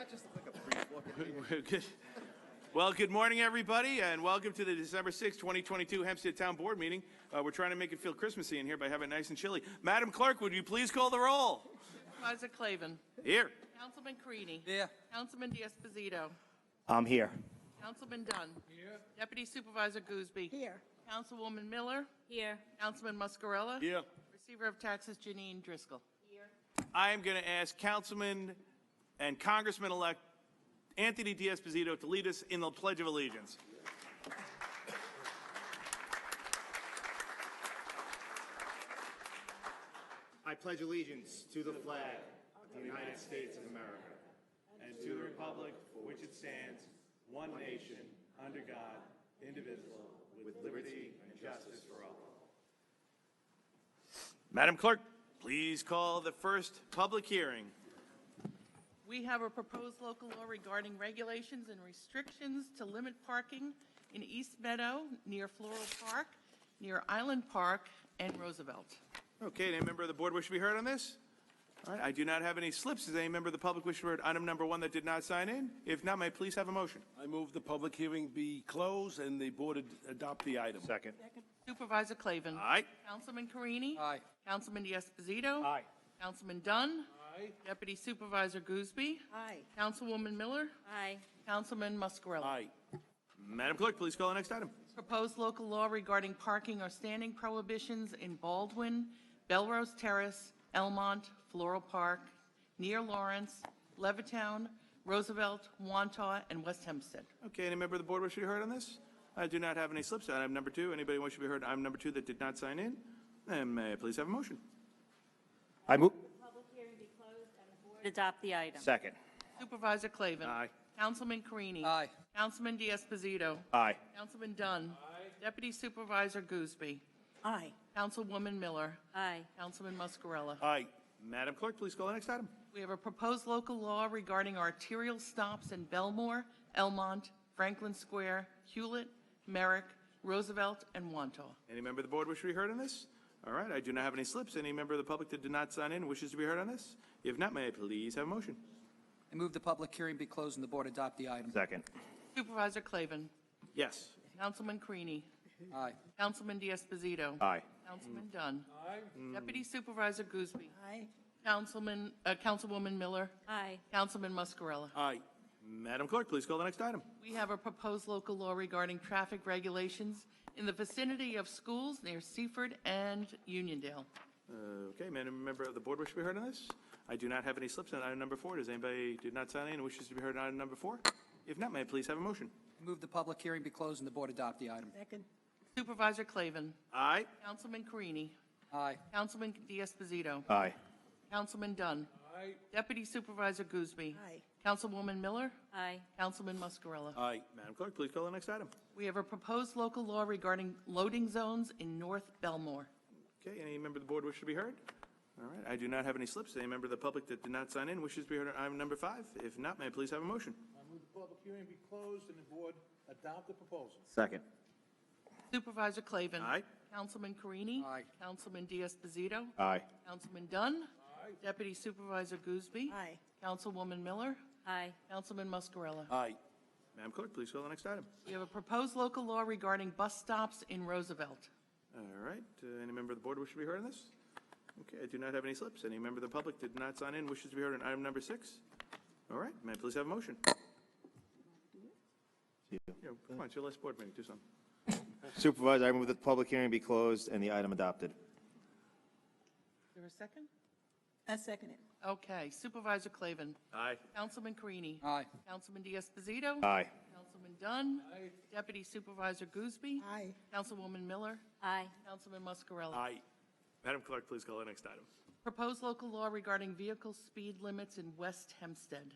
that just look like a brief look at Good. Well, good morning, everybody, and welcome to the December 6, 2022 Hempstead Town Board meeting. We're trying to make it feel Christmassy in here by having it nice and chilly. Madam Clerk, would you please call the roll? Supervisor Clavin. Here. Councilman Carini. Here. Councilman D'Esposito. I'm here. Councilman Dunn. Here. Deputy Supervisor Gooseby. Here. Councilwoman Miller. Here. Councilman Muscarella. Here. Receiver of Taxes Janine Driscoll. Here. I am going to ask Councilman and Congressman-elect Anthony D'Esposito to lead us in the Pledge of Allegiance. I pledge allegiance to the flag of the United States of America and to the republic for which it stands, one nation, under God, indivisible, with liberty and justice for all. Madam Clerk, please call the first public hearing. We have a proposed local law regarding regulations and restrictions to limit parking in East Meadow, near Floral Park, near Island Park, and Roosevelt. Okay, any member of the board wish to be heard on this? All right, I do not have any slips. Does any member of the public wish to be heard item number 1 that did not sign in? If not, may I please have a motion? I move the public hearing be closed and the board adopt the item. Second. Supervisor Clavin. Aye. Councilman Carini. Aye. Councilman D'Esposito. Aye. Councilman Dunn. Aye. Deputy Supervisor Gooseby. Aye. Councilwoman Miller. Aye. Councilman Muscarella. Aye. Madam Clerk, please call the next item. Proposed local law regarding parking or standing prohibitions in Baldwin, Belrose Terrace, Elmont, Floral Park, near Lawrence, Levittown, Roosevelt, Wantagh, and West Hempstead. Okay, any member of the board wish to be heard on this? I do not have any slips. Item number 2. Anybody wish to be heard item number 2 that did not sign in? And may I please have a motion? I move. Public hearing be closed and the board adopt the item. Second. Supervisor Clavin. Aye. Councilman Carini. Aye. Councilman D'Esposito. Aye. Councilman Dunn. Deputy Supervisor Gooseby. Aye. Councilwoman Miller. Aye. Councilman Muscarella. Aye. Madam Clerk, please call the next item. We have a proposed local law regarding arterial stops in Belmore, Elmont, Franklin Square, Hewlett, Merrick, Roosevelt, and Wantagh. Any member of the board wish to be heard on this? All right, I do not have any slips. Any member of the public that did not sign in wishes to be heard on this? If not, may I please have a motion? I move the public hearing be closed and the board adopt the item. Second. Supervisor Clavin. Yes. Councilman Carini. Aye. Councilman D'Esposito. Aye. Councilman Dunn. Deputy Supervisor Gooseby. Aye. Councilwoman Miller. Aye. Councilman Muscarella. Aye. Madam Clerk, please call the next item. We have a proposed local law regarding traffic regulations in the vicinity of schools near Seaford and Uniondale. Okay, Madam member of the board wish to be heard on this? I do not have any slips on item number 4. Does anybody did not sign in and wishes to be heard on item number 4? If not, may I please have a motion? I move the public hearing be closed and the board adopt the item. Second. Supervisor Clavin. Aye. Councilman Carini. Aye. Councilman D'Esposito. Aye. Councilman Dunn. Aye. Deputy Supervisor Gooseby. Aye. Councilwoman Miller. Aye. Councilman Muscarella. Aye. Madam Clerk, please call the next item. We have a proposed local law regarding loading zones in North Belmore. Okay, any member of the board wish to be heard? All right, I do not have any slips. Any member of the public that did not sign in wishes to be heard on item number 5? If not, may I please have a motion? I move the public hearing be closed and the board adopt the proposal. Second. Supervisor Clavin. Aye. Councilman Carini. Aye. Councilman D'Esposito. Aye. Councilman Dunn. Aye. Deputy Supervisor Gooseby. Aye. Councilwoman Miller. Aye. Councilman Muscarella. Aye. Madam Clerk, please call the next item. We have a proposed local law regarding bus stops in Roosevelt. All right, any member of the board wish to be heard on this? Okay, I do not have any slips. Any member of the public did not sign in wishes to be heard on item number 6? All right, may I please have a motion? Yeah, come on, it's your last board meeting, do something. Supervisor, I move that the public hearing be closed and the item adopted. Is there a second? I second it. Okay, Supervisor Clavin. Aye. Councilman Carini. Aye. Councilman D'Esposito. Aye. Councilman Dunn. Aye. Deputy Supervisor Gooseby. Aye. Councilwoman Miller. Aye. Councilman Muscarella. Aye. Madam Clerk, please call the next item. Proposed local law regarding vehicle speed limits in West Hempstead.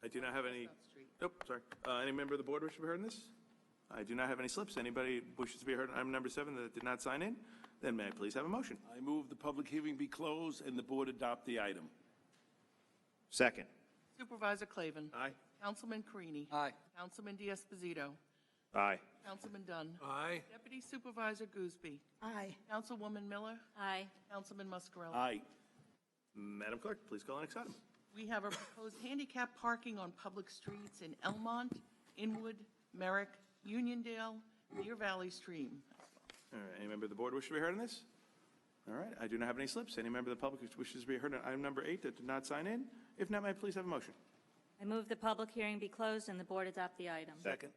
I do not have any, Street. nope, sorry. Any member of the board wish to be heard on this? I do not have any slips. Anybody wishes to be heard on item number 7 that did not sign in? Then may I please have a motion? I move the public hearing be closed and the board adopt the item. Second. Supervisor Clavin. Aye. Councilman Carini. Aye. Councilman D'Esposito. Aye. Councilman Dunn. Aye. Deputy Supervisor Gooseby. Aye. Councilwoman Miller. Aye. Councilman Muscarella. Aye. Madam Clerk, please call the next item. We have a proposed handicap parking on public streets in Elmont, Inwood, Merrick, Uniondale, near Valley Stream. All right, any member of the board wish to be heard on this? All right, I do not have any slips. Any member of the public wishes to be heard on item number 8 that did not sign in? If not, may I please have a motion? I move the public hearing be closed and the board adopt the item. Second.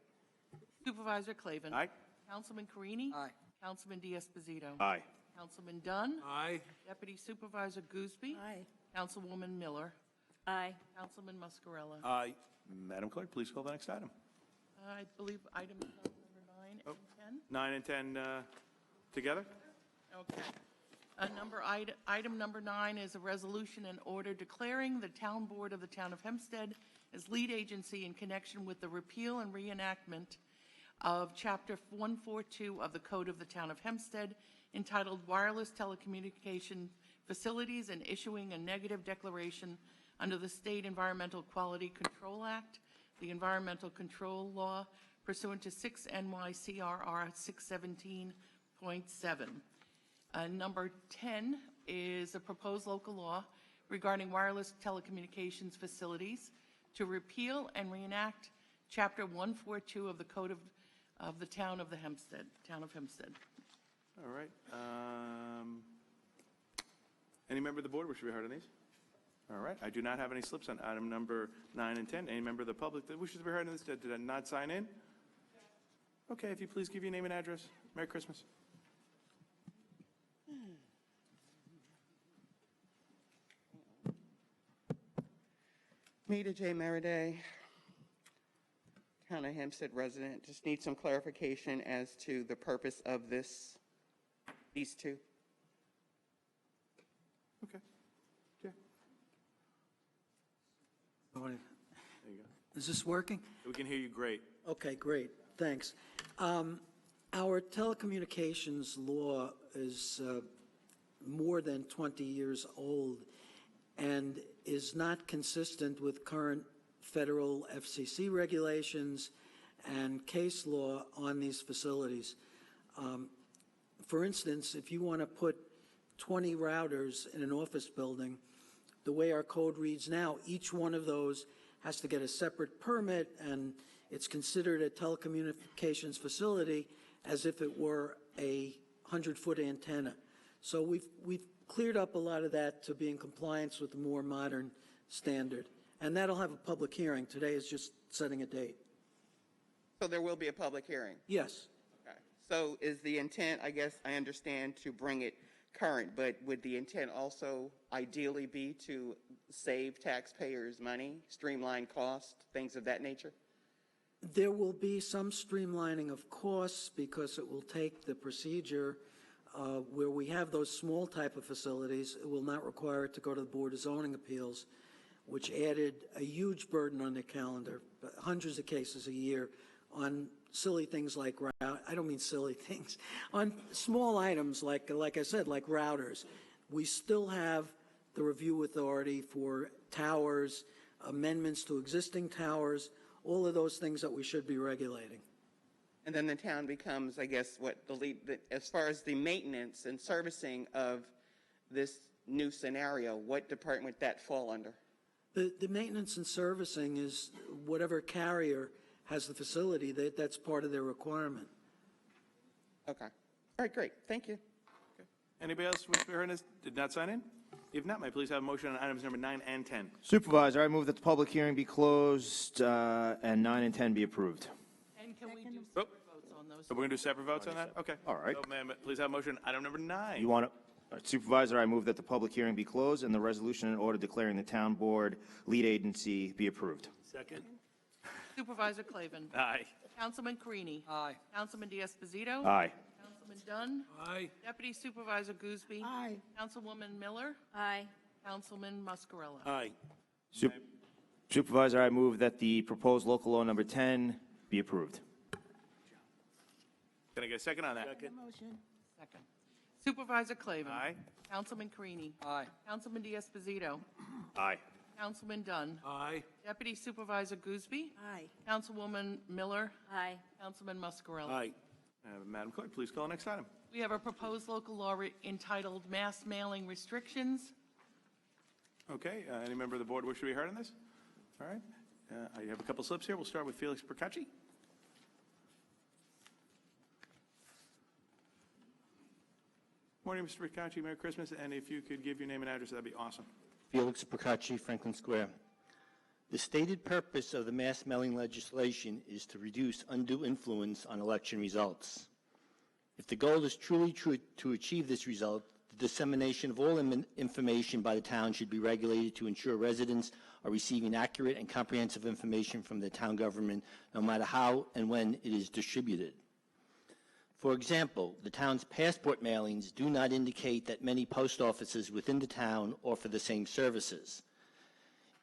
Supervisor Clavin. Aye. Councilman Carini. Aye. Councilman Diaz-Padrito. Aye. Councilman Dunn. Aye. Deputy Supervisor Gooseby. Aye. Councilwoman Miller. Aye. Councilman Muscarella. Aye. Madam Clerk, please call the next item. I believe items number 9 and 10. 9 and 10 together? Okay. Item number 9 is a resolution and order declaring the Town Board of the Town of Hempstead as lead agency in connection with the repeal and reenactment of Chapter 142 of the Code of the Town of Hempstead entitled Wireless Telecommunication Facilities and issuing a negative declaration under the State Environmental Quality Control Act, the Environmental Control Law pursuant to 6 NYCRR 617.7. Number 10 is a proposed local law regarding wireless telecommunications facilities to repeal and reenact Chapter 142 of the Code of the Town of Hempstead. All right. Any member of the board wish to be heard on these? All right, I do not have any slips on item number 9 and 10. Any member of the public that wishes to be heard on this that did not sign in? Okay, if you please give your name and address. Merry Christmas. Meta J. Meriday, Town of Hempstead resident. Just need some clarification as to the purpose of these two. Okay. Yeah, Morning. there you go. Is this working? We can hear you great. Okay, great, thanks. Our telecommunications law is more than 20 years old and is not consistent with current federal FCC regulations and case law on these facilities. For instance, if you want to put 20 routers in an office building, the way our code reads now, each one of those has to get a separate permit, and it's considered a telecommunications facility as if it were a 100-foot antenna. So we've cleared up a lot of that to be in compliance with the more modern standard. And that'll have a public hearing. Today is just setting a date. So there will be a public hearing? Yes. Okay. So is the intent, I guess I understand, to bring it current, but would the intent also ideally be to save taxpayers money, streamline costs, things of that nature? There will be some streamlining of costs because it will take the procedure where we have those small type of facilities. It will not require it to go to the Board of Zoning Appeals, which added a huge burden on their calendar, hundreds of cases a year on silly things like, I don't mean silly things, on small items like I said, like routers. We still have the review authority for towers, amendments to existing towers, all of those things that we should be regulating. And then the town becomes, I guess, what the lead, as far as the maintenance and servicing of this new scenario, what department would that fall under? The maintenance and servicing is whatever carrier has the facility, that's part of their requirement. Okay. All right, great. Thank you. Okay. Anybody else wish to be heard on this did not sign in? If not, may I please have a motion on items number 9 and 10? Supervisor, I move that the public hearing be closed and 9 and 10 be approved. And can we do Oh. separate votes on those? So we're going to do separate votes on that? Okay. All right. So, ma'am, please have a motion on item number 9. You want to, Supervisor, I move that the public hearing be closed and the resolution in order declaring the town board lead agency be approved. Second. Supervisor Clavin. Aye. Councilman Carini. Aye. Councilman Diaz-Padrito. Aye. Councilman Dunn. Aye. Deputy Supervisor Gooseby. Aye. Councilwoman Miller. Aye. Councilman Muscarella. Aye. Supervisor, I move that the proposed local law number 10 be approved. Can I get a second on that? Second. Second. Supervisor Clavin. Aye. Councilman Carini. Aye. Councilman Diaz-Padrito. Aye. Councilman Dunn. Aye. Deputy Supervisor Gooseby. Aye. Councilwoman Miller. Aye. Councilman Muscarella. Aye. Madam Clerk, please call the next item. We have a proposed local law entitled Mass Mailing Restrictions. Okay, any member of the board wish to be heard on this? All right, I have a couple slips here. We'll start with Felix Procacci. Morning, Mr. Procacci. Merry Christmas. And if you could give your name and address, that'd be awesome. Felix Procacci, Franklin Square. The stated purpose of the mass mailing legislation is to reduce undue influence on election results. If the goal is truly to achieve this result, the dissemination of all information by the town should be regulated to ensure residents are receiving accurate and comprehensive information from the town government, no matter how and when it is distributed. For example, the town's passport mailings do not indicate that many post offices within the town offer the same services.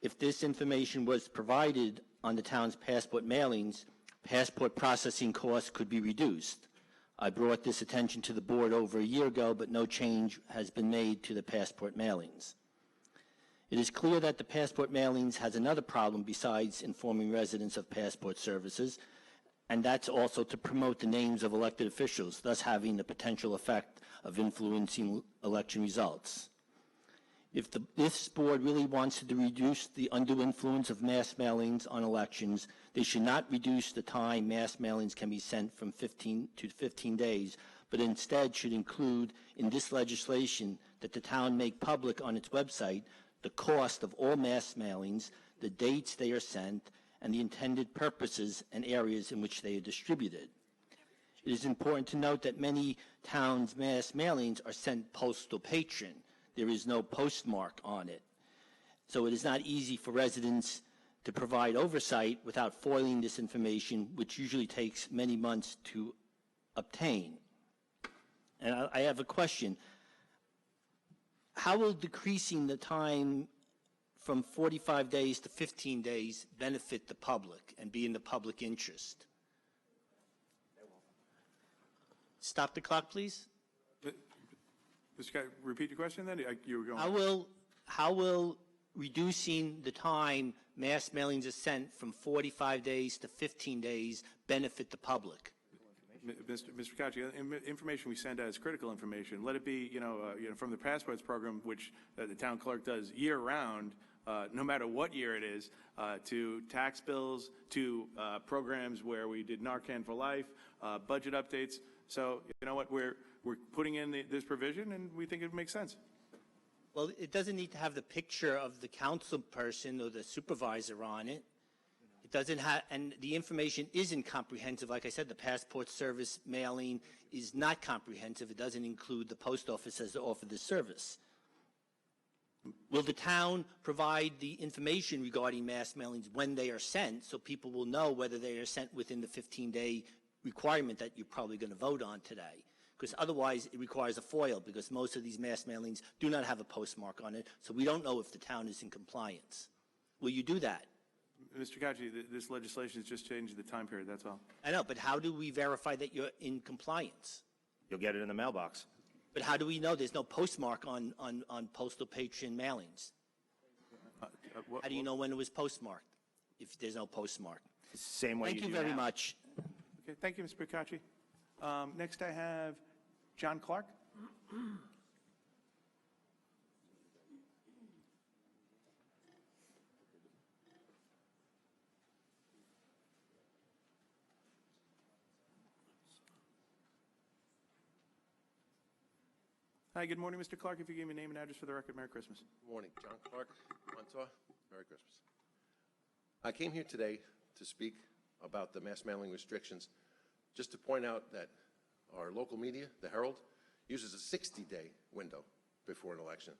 If this information was provided on the town's passport mailings, passport processing costs could be reduced. I brought this attention to the board over a year ago, but no change has been made to the passport mailings. It is clear that the passport mailings has another problem besides informing residents of passport services, and that's also to promote the names of elected officials, thus having the potential effect of influencing election results. If this board really wants to reduce the undue influence of mass mailings on elections, they should not reduce the time mass mailings can be sent from 15 to 15 days, but instead should include in this legislation that the town make public on its website the cost of all mass mailings, the dates they are sent, and the intended purposes and areas in which they are distributed. It is important to note that many towns' mass mailings are sent postal patron. There is no postmark on it. So it is not easy for residents to provide oversight without foiling this information, which usually takes many months to obtain. And I have a question. How will decreasing the time from 45 days to 15 days benefit the public and be in the public interest? Stop the clock, please. Mr. Guy, repeat your question then? You were going. How will reducing the time mass mailings are sent from 45 days to 15 days benefit the public? Mr. Procacci, information we send out is critical information. Let it be, from the passports program, which the town clerk does year-round, no matter what year it is, to tax bills, to programs where we did Narcan for Life, budget updates. So, you know what, we're putting in this provision, and we think it makes sense. Well, it doesn't need to have the picture of the council person or the supervisor on it. It doesn't have, and the information isn't comprehensive. Like I said, the passport service mailing is not comprehensive. It doesn't include the post offices that offer this service. Will the town provide the information regarding mass mailings when they are sent so people will know whether they are sent within the 15-day requirement that you're probably going to vote on today? Because otherwise it requires a FOIL, because most of these mass mailings do not have a postmark on it, so we don't know if the town is in compliance. Will you do that? Mr. Procacci, this legislation has just changed the time period, that's all. I know, but how do we verify that you're in compliance? You'll get it in the mailbox. But how do we know there's no postmark on postal patron mailings? How do you know when it was postmarked if there's no postmark? Same way Thank you you do very now. much. Okay, thank you, Mr. Procacci. Next I have John Clark. Hi, good morning, Mr. Clark. If you give me name and address for the record, Merry Christmas. Good morning, John Clark, Montauk. Merry Christmas. I came here today to speak about the mass mailing restrictions, just to point out that our local media, the Herald, uses a 60-day window before an election.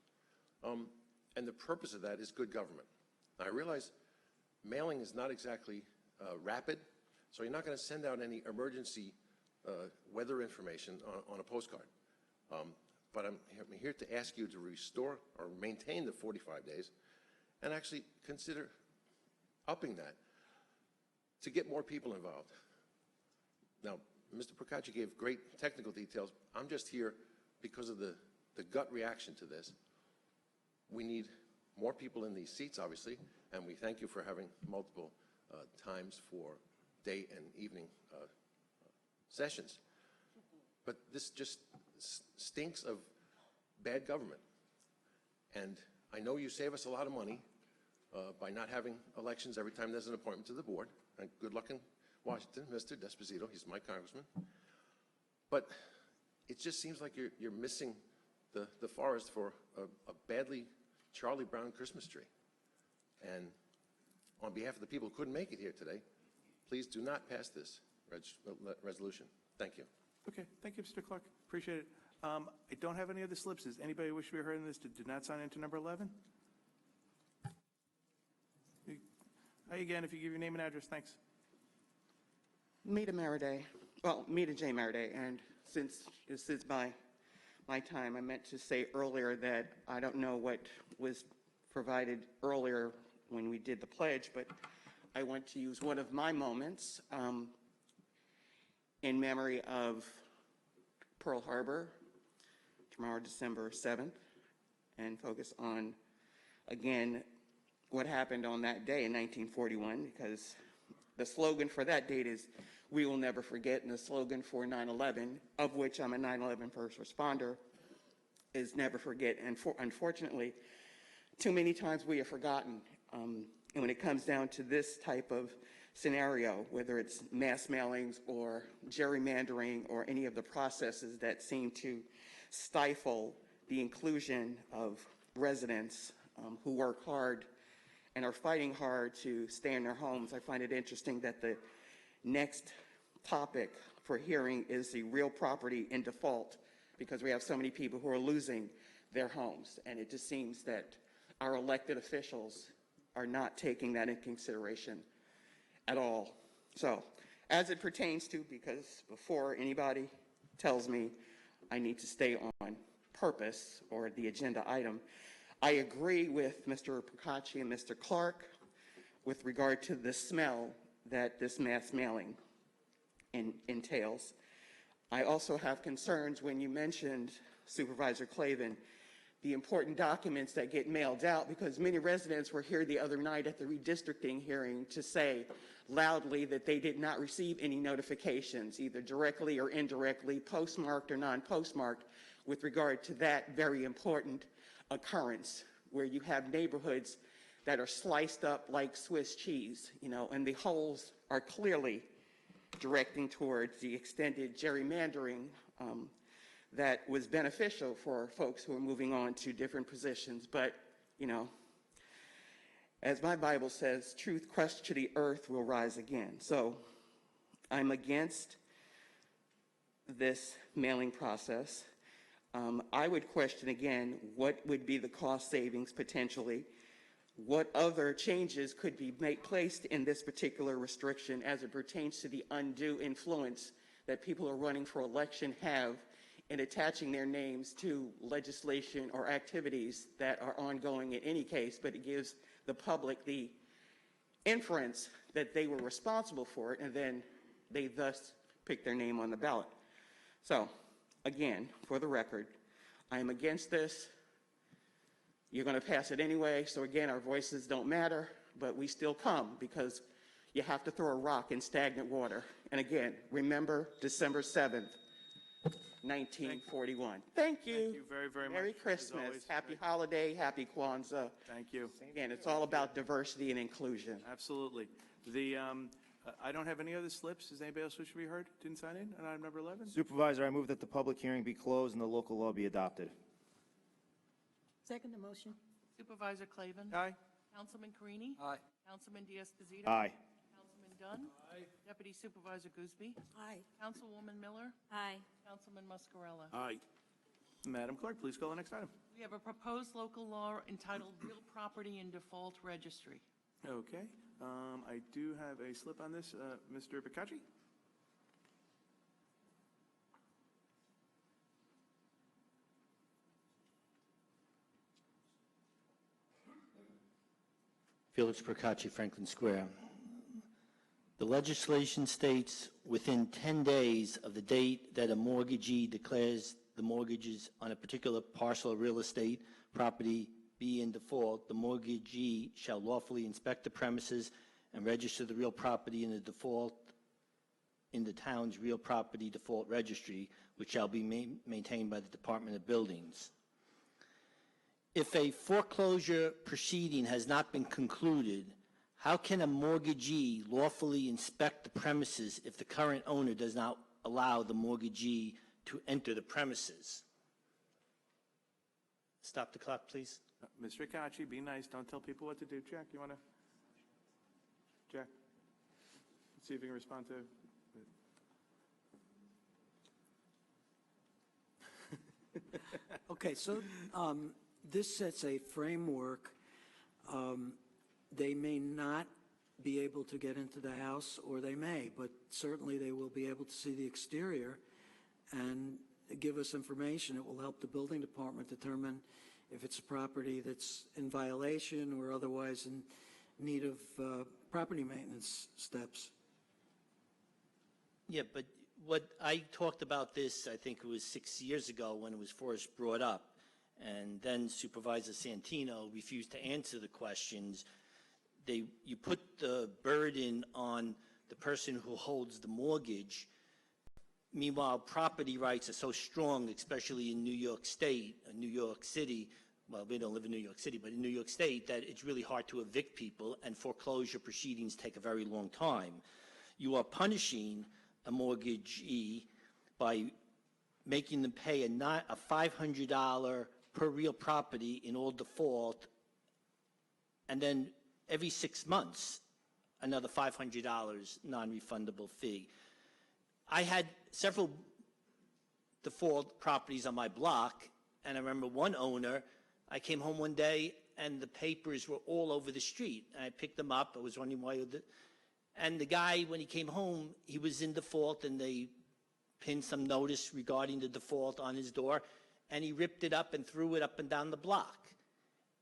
And the purpose of that is good government. Now, I realize mailing is not exactly rapid, so you're not going to send out any emergency weather information on a postcard. But I'm here to ask you to restore or maintain the 45 days and actually consider upping that to get more people involved. Now, Mr. Procacci gave great technical details. I'm just here because of the gut reaction to this. We need more people in these seats, obviously, and we thank you for having multiple times for day and evening sessions. But this just stinks of bad government. And I know you save us a lot of money by not having elections every time there's an appointment to the board. And good luck in Washington, Mr. Desposito. He's my congressman. But it just seems like you're missing the forest for a badly Charlie Brown Christmas tree. And on behalf of the people who couldn't make it here today, please do not pass this resolution. Thank you. Okay, thank you, Mr. Clark. Appreciate it. I don't have any other slips. Does anybody wish to be heard on this that did not sign into number 11? Hi again, if you give your name and address, thanks. Mita Maraday, Mita J. Maraday, and since this is my time, I meant to say earlier that I don't know what was provided earlier when we did the pledge, but I want to use one of my moments in memory of Pearl Harbor, tomorrow, December 7th, and focus on, again, what happened on that day in 1941, because the slogan for that date is, "We will never forget," and the slogan for 9/11, of which I'm a 9/11 first responder, is "never forget." And unfortunately, too many times we have forgotten. And when it comes down to this type of scenario, whether it's mass mailings or gerrymandering or any of the processes that seem to stifle the inclusion of residents who work hard and are fighting hard to stay in their homes, I find it interesting that the next topic for hearing is the real property in default, because we have so many people who are losing their homes. And it just seems that our elected officials are not taking that into consideration at all. So, as it pertains to, because before anybody tells me I need to stay on purpose or the agenda item, I agree with Mr. Procacci and Mr. Clark with regard to the smell that this mass mailing entails. I also have concerns when you mentioned, Supervisor Clavin, the important documents that get mailed out, because many residents were here the other night at the redistricting hearing to say loudly that they did not receive any notifications, either directly or indirectly, postmarked or non-postmarked, with regard to that very important occurrence, where you have neighborhoods that are sliced up like Swiss cheese, and the holes are clearly directing towards the extended gerrymandering that was beneficial for folks who are moving on to different positions. But, as my Bible says, truth crushed to the earth will rise again. So I'm against this mailing process. I would question again, what would be the cost savings potentially? What other changes could be placed in this particular restriction as it pertains to the undue influence that people who are running for election have in attaching their names to legislation or activities that are ongoing in any case, but it gives the public the inference that they were responsible for it, and then they thus pick their name on the ballot. So, again, for the record, I am against this. You're going to pass it anyway, so again, our voices don't matter, but we still come because you have to throw a rock in stagnant water. And again, remember December 7th, 1941. Thank you. Thank you very, very much. Merry as Christmas. always. Happy holiday. Happy Kwanzaa. Thank you. Again, it's all about diversity and inclusion. Absolutely. I don't have any other slips. Does anybody else wish to be heard? Didn't sign in on item number 11? Supervisor, I move that the public hearing be closed and the local law be adopted. Second the motion. Supervisor Clavin. Aye. Councilman Carini. Aye. Councilman Diaz-Padrino. Aye. Councilman Dunn. Aye. Deputy Supervisor Gooseby. Aye. Councilwoman Miller. Aye. Councilman Muscarella. Aye. Madam Clerk, please call the next item. We have a proposed local law entitled Real Property in Default Registry. Okay. I do have a slip on this. Mr. Bacacci? Felix Procacci, Franklin Square. The legislation states within 10 days of the date that a mortgagee declares the mortgages on a particular parcel of real estate property be in default, the mortgagee shall lawfully inspect the premises and register the real property in the default in the town's real property default registry, which shall be maintained by the Department of Buildings. If a foreclosure proceeding has not been concluded, how can a mortgagee lawfully inspect the premises if the current owner does not allow the mortgagee to enter the premises? Stop the clock, please. Ms. Riccacci, be nice. Don't tell people what to do. Jack, you want to? Jack? Let's see if you can respond to. Okay, so this sets a framework. They may not be able to get into the house, or they may, but certainly they will be able to see the exterior and give us information. It will help the building department determine if it's a property that's in violation or otherwise in need of property maintenance steps. Yeah, but what I talked about this, I think it was 6 years ago when it was first brought up, and then Supervisor Santino refused to answer the questions. You put the burden on the person who holds the mortgage. Meanwhile, property rights are so strong, especially in New York State, New York City. Well, we don't live in New York City, but in New York State, that it's really hard to evict people, and foreclosure proceedings take a very long time. You are punishing a mortgagee by making them pay a $500 per real property in all default, and then every 6 months, another $500 non-refundable fee. I had several default properties on my block, and I remember one owner, I came home one day and the papers were all over the street. And I picked them up. I was wondering why. And the guy, when he came home, he was in default, and they pinned some notice regarding the default on his door, and he ripped it up and threw it up and down the block.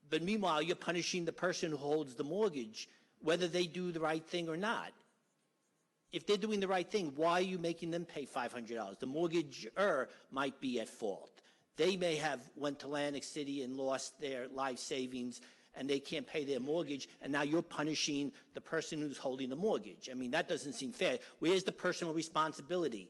But meanwhile, you're punishing the person who holds the mortgage, whether they do the right thing or not. If they're doing the right thing, why are you making them pay $500? The mortgagor might be at fault. They may have went to Atlantic City and lost their life savings, and they can't pay their mortgage, and now you're punishing the person who's holding the mortgage. I mean, that doesn't seem fair. Where's the personal responsibility?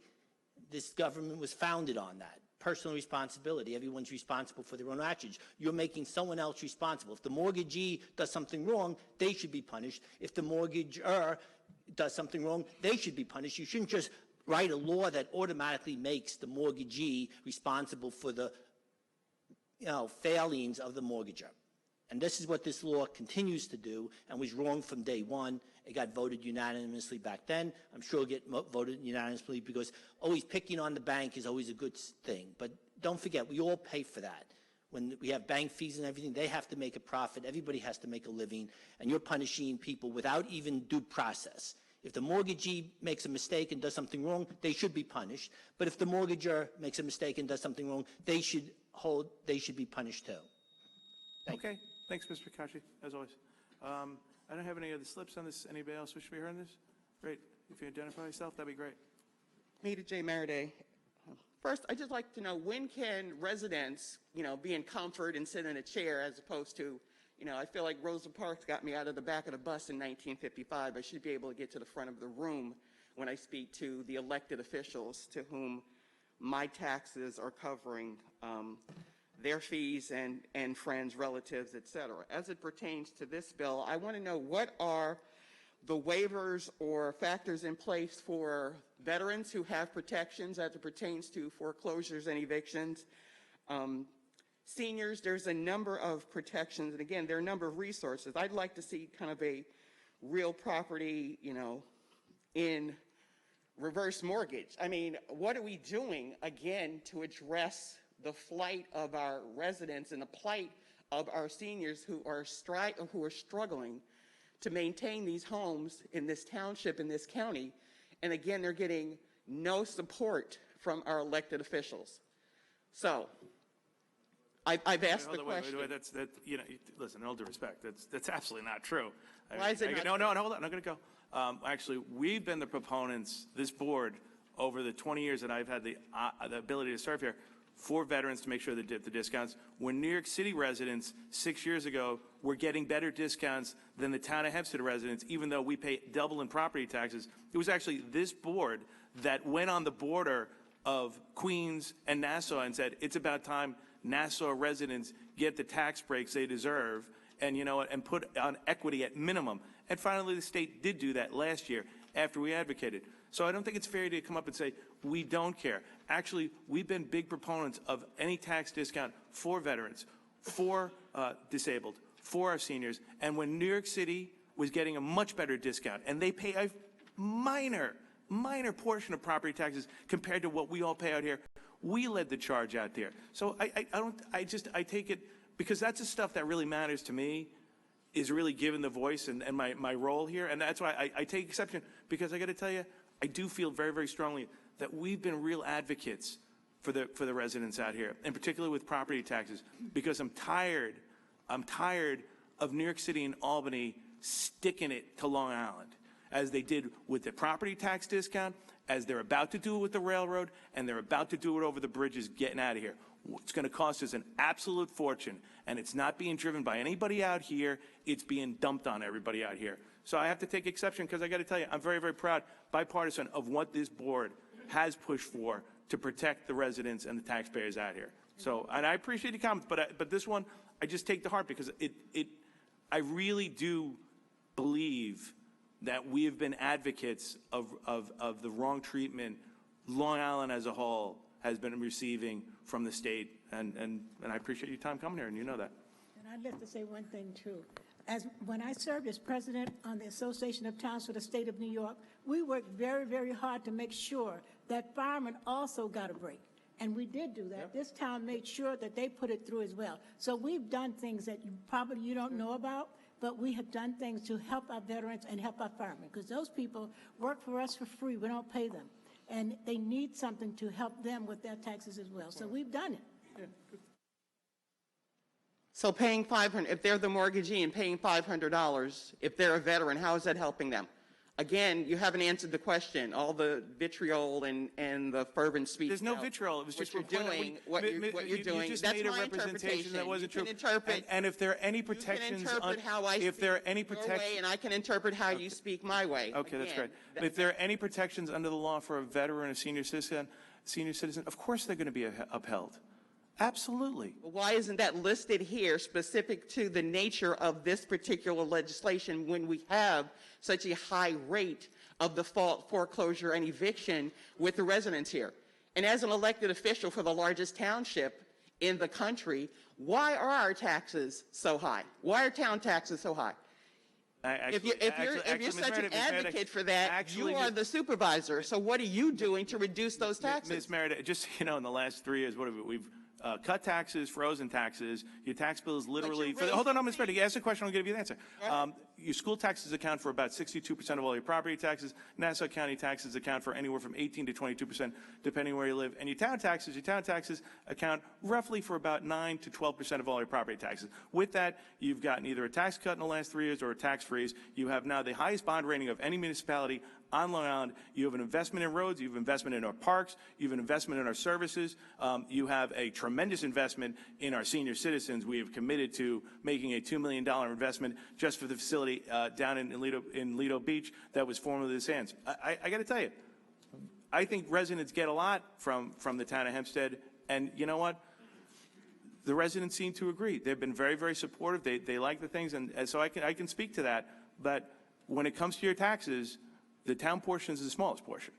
This government was founded on that. Personal responsibility. Everyone's responsible for their own actions. You're making someone else responsible. If the mortgagee does something wrong, they should be punished. If the mortgagor does something wrong, they should be punished. You shouldn't just write a law that automatically makes the mortgagee responsible for the failings of the mortgagor. And this is what this law continues to do, and was wrong from day one. It got voted unanimously back then. I'm sure it'll get voted unanimously, because always picking on the bank is always a good thing. But don't forget, we all pay for that. When we have bank fees and everything, they have to make a profit. Everybody has to make a living, and you're punishing people without even due process. If the mortgagee makes a mistake and does something wrong, they should be punished. But if the mortgagor makes a mistake and does something wrong, they should be punished too. Okay. Thanks, Mr. Riccacci, as always. I don't have any other slips on this. Anybody else wish to be heard on this? Great. If you identify yourself, that'd be great. Meta J. Maraday. First, I'd just like to know, when can residents, be in comfort and sit in a chair, as opposed to, I feel like Rosa Parks got me out of the back of the bus in 1955. I should be able to get to the front of the room when I speak to the elected officials to whom my taxes are covering their fees and friends, relatives, et cetera. As it pertains to this bill, I want to know, what are the waivers or factors in place for veterans who have protections as it pertains to foreclosures and evictions? Seniors, there's a number of protections, and again, there are a number of resources. I'd like to see kind of a real property, in reverse mortgage. I mean, what are we doing, again, to address the flight of our residents and the plight of our seniors who are struggling to maintain these homes in this township, in this county? And again, they're getting no support from our elected officials. So I've asked the question. Wait, listen, in all due respect, that's absolutely not true. Why is it not No, hold on, I'm going to go. Actually, we've been the proponents, this board, over the 20 years that I've had the ability to serve here, for veterans to make sure they did the discounts. When New York City residents 6 years ago were getting better discounts than the town of Hempstead residents, even though we pay double in property taxes, it was actually this board that went on the border of Queens and Nassau and said, it's about time Nassau residents get the tax breaks they deserve, and you know what, and put on equity at minimum. And finally, the state did do that last year after we advocated. So I don't think it's fair to come up and say, we don't care. Actually, we've been big proponents of any tax discount for veterans, for disabled, for our seniors. And when New York City was getting a much better discount, and they pay a minor portion of property taxes compared to what we all pay out here, we led the charge out there. So I take it, because that's the stuff that really matters to me, is really given the voice and my role here. And that's why I take exception, because I got to tell you, I do feel very, very strongly that we've been real advocates for the residents out here, and particularly with property taxes, because I'm tired of New York City and Albany sticking it to Long Island, as they did with the property tax discount, as they're about to do it with the railroad, and they're about to do it over the bridges getting out of here. It's going to cost us an absolute fortune, and it's not being driven by anybody out here. It's being dumped on everybody out here. So I have to take exception, because I got to tell you, I'm very, very proud, bipartisan, of what this board has pushed for to protect the residents and the taxpayers out here. So, and I appreciate the comments, but this one, I just take to heart, because I really do believe that we have been advocates of the wrong treatment Long Island as a whole has been receiving from the state, and I appreciate your time coming here, and you know that. And I'd like to say one thing too. When I served as president on the Association of Towns for the state of New York, we worked very, very hard to make sure that firemen also got a break. And we did do that. Yep. This town made sure that they put it through as well. So we've done things that you don't know about, but we have done things to help our veterans and help our firemen, because those people work for us for free. We don't pay them. And they need something to help them with their taxes as well. So we've done it. Yeah, good. So paying $500, if they're the mortgagee and paying $500, if they're a veteran, how is that helping them? Again, you haven't answered the question. All the vitriol and the fervent speech. There's no vitriol. It was just what you're doing. What you're doing. You just That's made a my representation that wasn't true. You can interpret. And if there are any protections, you can interpret how I speak your way, and I can interpret how you speak my way. Okay, that's great. But if there are any protections under the law for a veteran, a senior citizen, of course they're going to be upheld. Absolutely. Why isn't that listed here specific to the nature of this particular legislation when we have such a high rate of default, foreclosure, and eviction with the residents here? And as an elected official for the largest township in the country, why are our taxes so high? Why are town taxes so high? If you're such an advocate for that, you are the supervisor. So what are you doing to reduce those taxes? Ms. Merida, just, in the last 3 years, what have we've cut taxes, frozen taxes. Your tax bill is literally, hold on, Ms. Merida, you ask a question, I'll give you the answer. Your school taxes account for about 62% of all your property taxes. Nassau County taxes account for anywhere from 18 to 22%, depending where you live. And your town taxes account roughly for about 9 to 12% of all your property taxes. With that, you've gotten either a tax cut in the last 3 years or a tax freeze. You have now the highest bond rating of any municipality on Long Island. You have an investment in roads, you have investment in our parks, you have an investment in our services, you have a tremendous investment in our senior citizens. We have committed to making a $2 million investment just for the facility down in Lido Beach that was formerly the Sands. I got to tell you, I think residents get a lot from the town of Hempstead, and you know what? The residents seem to agree. They've been very, very supportive. They like the things, and so I can speak to that. But when it comes to your taxes, the town portion is the smallest portion.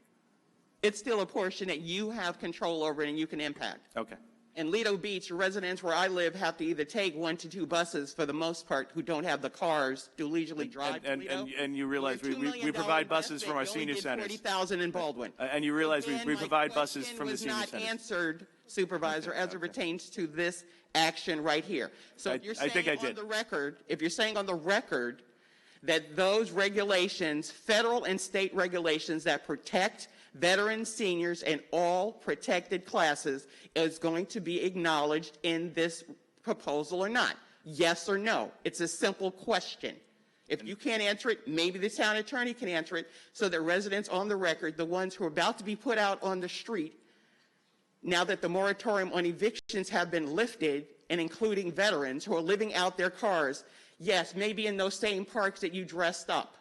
It's still a portion that you have control over and you can impact. Okay. In Lido Beach, residents where I live have to either take 1 to 2 buses for the most part who don't have the cars to leisurely drive to Lido. And you realize we provide buses from our senior centers. 40,000 in Baldwin. And you realize we provide buses from the senior centers. Was not answered, Supervisor, as it pertains to this action right here. So if you're saying on the record, that those regulations, federal and state regulations that protect veterans, seniors, and all protected classes is going to be acknowledged in this proposal or not? Yes or no? It's a simple question. If you can't answer it, maybe the town attorney can answer it so that residents on the record, the ones who are about to be put out on the street, now that the moratorium on evictions have been lifted, and including veterans who are living out their cars, yes, maybe in those same parks that you dressed up.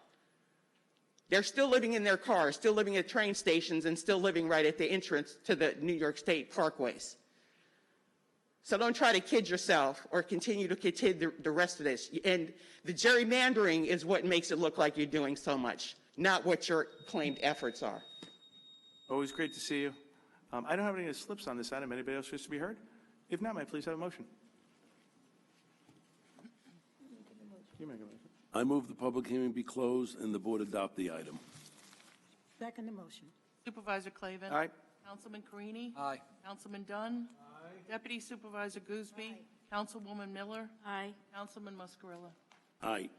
They're still living in their cars, still living at train stations, and still living right at the entrance to the New York State parkways. So don't try to kid yourself or continue to kid the rest of this. And the gerrymandering is what makes it look like you're doing so much, not what your claimed efforts are. Always great to see you. I don't have any slips on this item. Anybody else wish to be heard? If not, may I please have a motion? You make a motion. I move the public hearing be closed and the board adopt the item. Second the motion. Supervisor Clavin. Aye. Councilman Carini. Aye. Councilman Dunn. Deputy Supervisor Gooseby. Councilwoman Miller. Aye. Councilman Muscarella. Aye.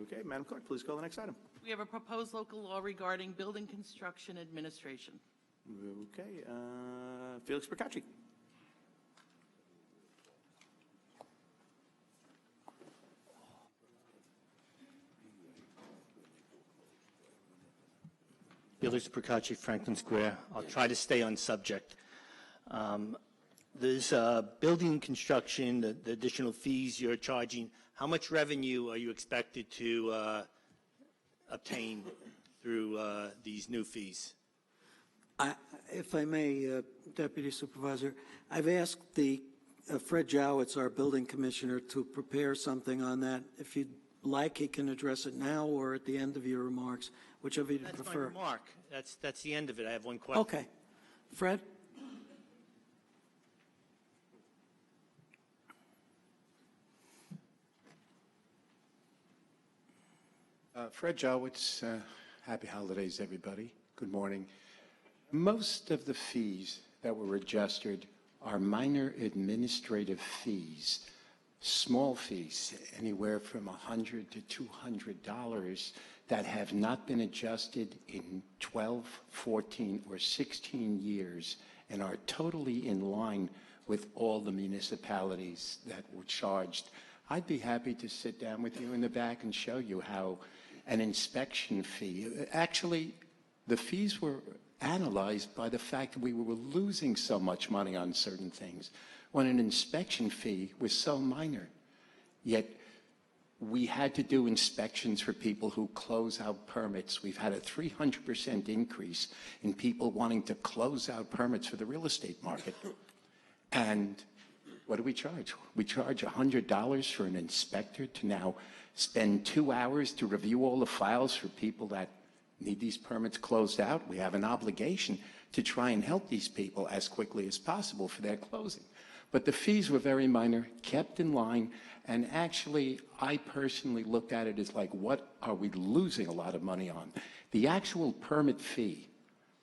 Okay, Madam Clerk, please call the next item. We have a proposed local law regarding building construction administration. Okay, Felix Percacci. Felix Procacci, Franklin Square. I'll try to stay on subject. There's building construction, the additional fees you're charging. How much revenue are you expected to obtain through these new fees? If I may, Deputy Supervisor, I've asked Fred Jowitz, our building commissioner, to prepare something on that. If you'd like, he can address it now or at the end of your remarks, whichever you prefer. That's my remark. That's the end of it. I have one question. Okay. Fred? Fred Jowitz, happy holidays, everybody. Good morning. Most of the fees that were registered are minor administrative fees, small fees, anywhere from $100 to $200 that have not been adjusted in 12, 14, or 16 years and are totally in line with all the municipalities that were charged. I'd be happy to sit down with you in the back and show you how an inspection fee, actually, the fees were analyzed by the fact that we were losing so much money on certain things when an inspection fee was so minor. Yet we had to do inspections for people who close out permits. We've had a 300% increase in people wanting to close out permits for the real estate market. And what do we charge? We charge $100 for an inspector to now spend 2 hours to review all the files for people that need these permits closed out. We have an obligation to try and help these people as quickly as possible for their closing. But the fees were very minor, kept in line, and actually, I personally looked at it as like, what are we losing a lot of money on? The actual permit fee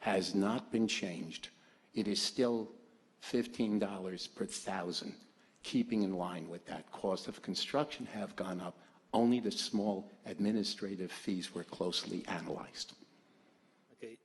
has not been changed. It is still $15 per thousand, keeping in line with that. Cost of construction have gone up. Only the small administrative fees were closely analyzed. Okay.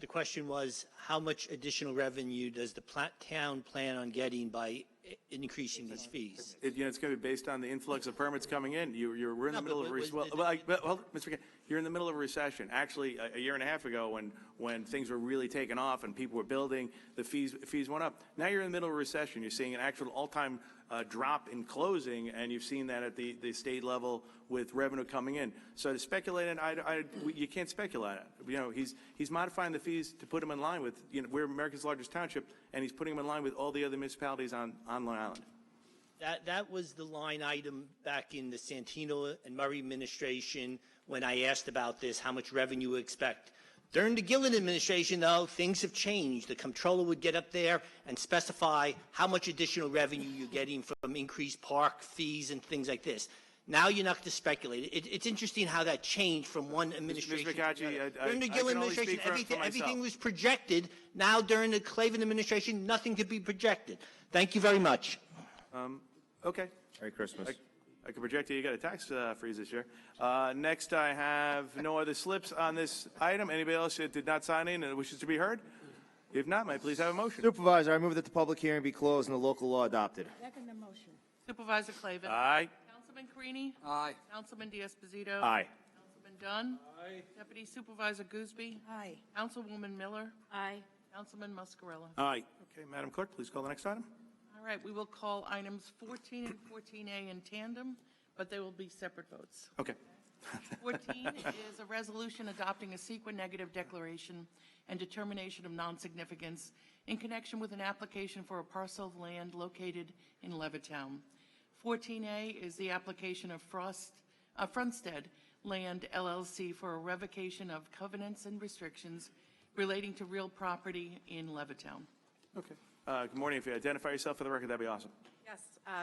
The question was, how much additional revenue does the town plan on getting by increasing these fees? It's going to be based on the influx of permits coming in. We're in the middle of a recession. You're in the middle of a recession. Actually, a year and a half ago, when things were really taking off and people were building, the fees went up. Now you're in the middle of a recession. You're seeing an actual all-time drop in closing, and you've seen that at the state level with revenue coming in. So to speculate, you can't speculate. He's modifying the fees to put them in line with. We're America's largest township, and he's putting them in line with all the other municipalities on Long Island. That was the line item back in the Santino and Murray administration when I asked about this, how much revenue we expect. During the Gillen administration, though, things have changed. The comptroller would get up there and specify how much additional revenue you're getting from increased park fees and things like this. Now you're not going to speculate. It's interesting how that changed from one administration to another. During the Gillen administration, everything was projected. Now during the Clavin administration, nothing could be projected. Thank you very much. Okay. Merry Christmas. I can project you got a tax freeze this year. Next, I have no other slips on this item. Anybody else that did not sign in and wishes to be heard? If not, may I please have a motion? Supervisor, I move that the public hearing be closed and the local law adopted. Second the motion. Supervisor Clavin. Aye. Councilman Carini. Aye. Councilman D'Esposito. Aye. Councilman Dunn. Aye. Deputy Supervisor Gooseby. Aye. Councilwoman Miller. Aye. Councilman Muscarella. Aye. Okay, Madam Clerk, please call the next item. All right, we will call items 14 and 14A in tandem, but they will be separate votes. Okay. 14 is a resolution adopting a CEQA negative declaration and determination of non-significance in connection with an application for a parcel of land located in Levittown. 14A is the application of Frunstead Land LLC for a revocation of covenants and restrictions relating to real property in Levittown. Okay. Good morning. If you identify yourself for the record, that'd be awesome. Yes.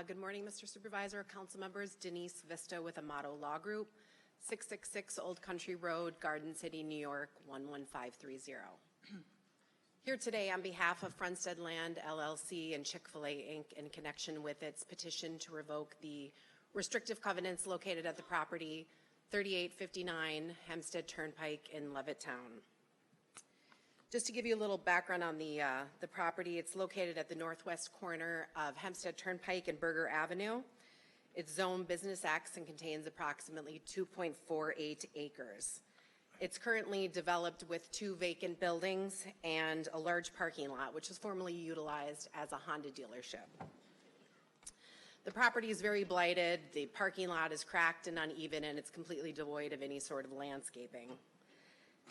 Good morning, Mr. Supervisor, council members. Denise Vista with Amato Law Group, 666 Old Country Road, Garden City, New York, 11530. Here today on behalf of Frunstead Land LLC and Chick-fil-A Inc. in connection with its petition to revoke the restrictive covenants located at the property 3859 Hempstead Turnpike in Levittown. Just to give you a little background on the property, it's located at the northwest corner of Hempstead Turnpike and Berger Avenue. It's zoned Business X and contains approximately 2.48 acres. It's currently developed with 2 vacant buildings and a large parking lot, which was formerly utilized as a Honda dealership. The property is very blighted. The parking lot is cracked and uneven, and it's completely devoid of any sort of landscaping.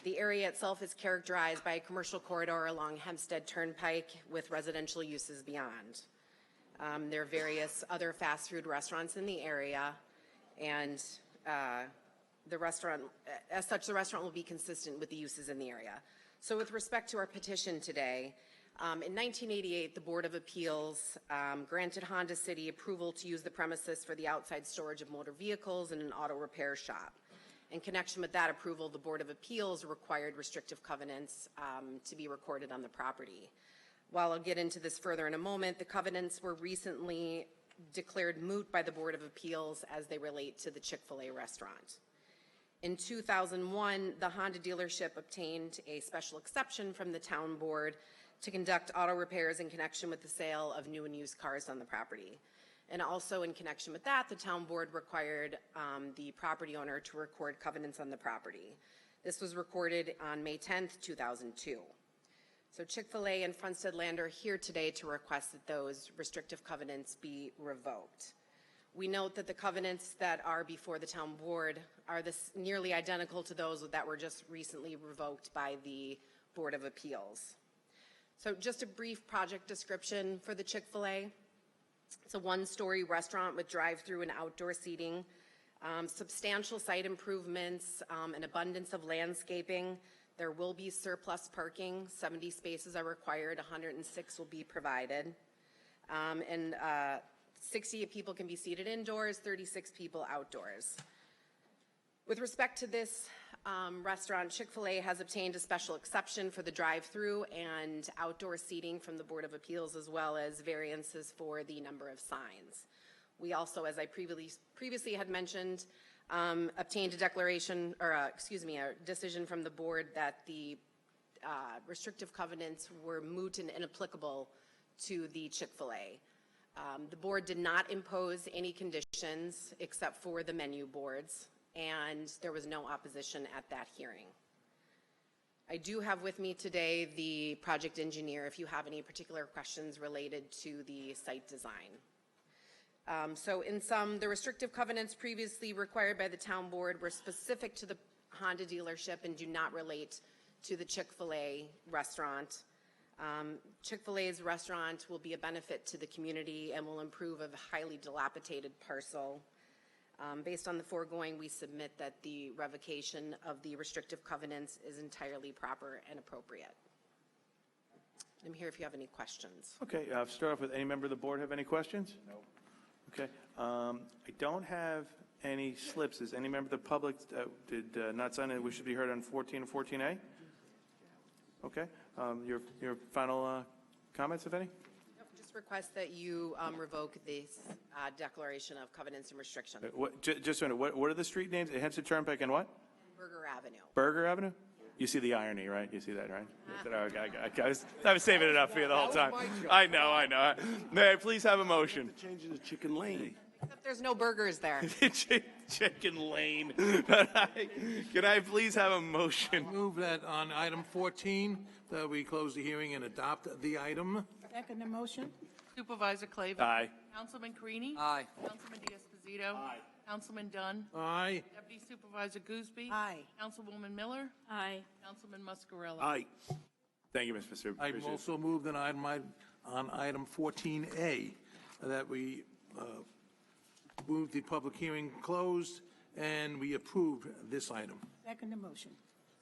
The area itself is characterized by a commercial corridor along Hempstead Turnpike with residential uses beyond. There are various other fast food restaurants in the area, and the restaurant, as such, the restaurant will be consistent with the uses in the area. So with respect to our petition today, in 1988, the Board of Appeals granted Honda City approval to use the premises for the outside storage of motor vehicles and an auto repair shop. In connection with that approval, the Board of Appeals required restrictive covenants to be recorded on the property. While I'll get into this further in a moment, the covenants were recently declared moot by the Board of Appeals as they relate to the Chick-fil-A restaurant. In 2001, the Honda dealership obtained a special exception from the town board to conduct auto repairs in connection with the sale of new and used cars on the property. And also in connection with that, the town board required the property owner to record covenants on the property. This was recorded on May 10th, 2002. So Chick-fil-A and Frunstead Land are here today to request that those restrictive covenants be revoked. We note that the covenants that are before the town board are nearly identical to those that were just recently revoked by the Board of Appeals. So just a brief project description for the Chick-fil-A. It's a 1-story restaurant with drive-through and outdoor seating, substantial site improvements, an abundance of landscaping. There will be surplus parking. 70 spaces are required. 106 will be provided. 60 people can be seated indoors, 36 people outdoors. With respect to this restaurant, Chick-fil-A has obtained a special exception for the drive-through and outdoor seating from the Board of Appeals, as well as variances for the number of signs. We also, as I previously had mentioned, obtained a declaration, or a decision from the board that the restrictive covenants were moot and inapplicable to the Chick-fil-A. The board did not impose any conditions except for the menu boards, and there was no opposition at that hearing. I do have with me today the project engineer if you have any particular questions related to the site design. So in sum, the restrictive covenants previously required by the town board were specific to the Honda dealership and do not relate to the Chick-fil-A restaurant. Chick-fil-A's restaurant will be a benefit to the community and will improve a highly dilapidated parcel. Based on the foregoing, we submit that the revocation of the restrictive covenants is entirely proper and appropriate. I'm here if you have any questions. Okay, start off with any member of the board have any questions? No. Okay, I don't have any slips. Does any member of the public did not sign in? We should be heard on 14 and 14A? Okay, your final comments, if any? Just request that you revoke this declaration of covenants and restrictions. Just a minute, what are the street names? Hempstead Turnpike and what? Berger Avenue. Berger Avenue? You see the irony, right? You see that, right? I was saving it up for you the whole time. I know. May I please have a motion? Changing the Chicken Lane. Except there's no burgers there. Chicken Lane. Can I please have a motion? Move that on item 14, that we close the hearing and adopt the item. Second the motion. Supervisor Clavin. Aye. Councilman Carini. Aye. Councilman D'Esposito. Aye. Councilman Dunn. Aye. Deputy Supervisor Gooseby. Aye. Councilwoman Miller. Aye. Councilman Muscarella. Aye. Thank you, Mr. Fisher. I Appreciate it. also moved on item 14A that we move the public hearing closed and we approve this item. Second the motion.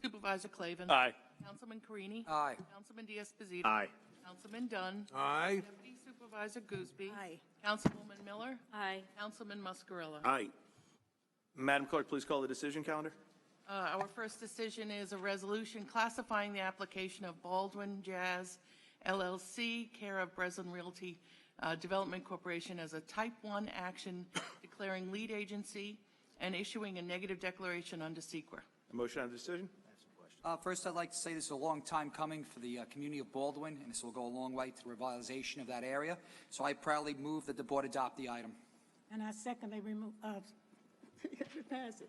Supervisor Clavin. Aye. Councilman Carini. Aye. Councilman Diaz-Padrino. Aye. Councilman Dunn. Aye. Deputy Supervisor Gooseby. Aye. Councilwoman Miller. Aye. Councilman Muscarella. Aye. Madam Clerk, please call the decision calendar. Our first decision is a resolution classifying the application of Baldwin Jazz LLC, care of Breslin Realty Development Corporation, as a Type 1 action, declaring lead agency and issuing a negative declaration under SEQR. A motion on the decision? First, I'd like to say this is a long time coming for the community of Baldwin, and this will go a long way to the revitalization of that area. So I proudly move that the board adopt the item. And I second they remove, pass it.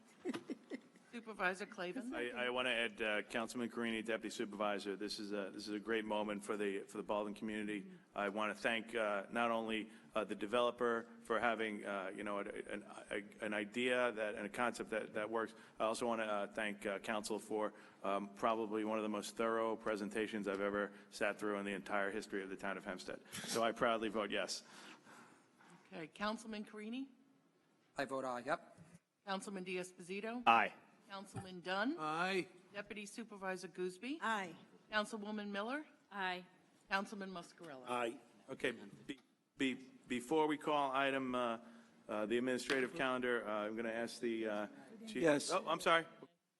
Supervisor Clavin. I want to add Councilman Carini, Deputy Supervisor. This is a great moment for the Baldwin community. I want to thank not only the developer for having an idea and a concept that works. I also want to thank council for probably one of the most thorough presentations I've ever sat through in the entire history of the town of Hempstead. So I proudly vote yes. Okay, Councilman Carini. I vote aye, yep. Councilman Diaz-Padrino. Aye. Councilman Dunn. Aye. Deputy Supervisor Gooseby. Aye. Councilwoman Miller. Aye. Councilman Muscarella. Aye. Okay, before we call item the administrative calendar, I'm going to ask the chief. Yes. Oh, I'm sorry.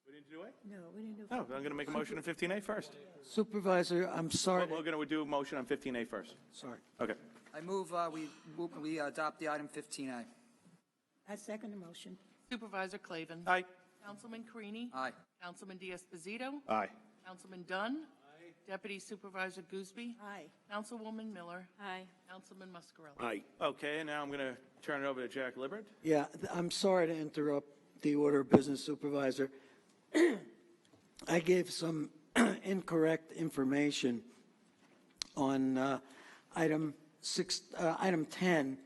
We didn't do it? No, we didn't do. No, I'm going to make a motion on 15A first. Supervisor, I'm sorry. We're going to do a motion on 15A first. Sorry. Okay. I move we adopt the item 15A. I second the motion. Supervisor Clavin. Aye. Councilman Carini. Aye. Councilman Diaz-Padrino. Aye. Councilman Dunn. Aye. Deputy Supervisor Gooseby. Aye. Councilwoman Miller. Aye. Councilman Muscarella. Aye. Okay, and now I'm going to turn it over to Jack Libbert. Yeah, I'm sorry to interrupt the order of business, Supervisor. I gave some incorrect information on item 10.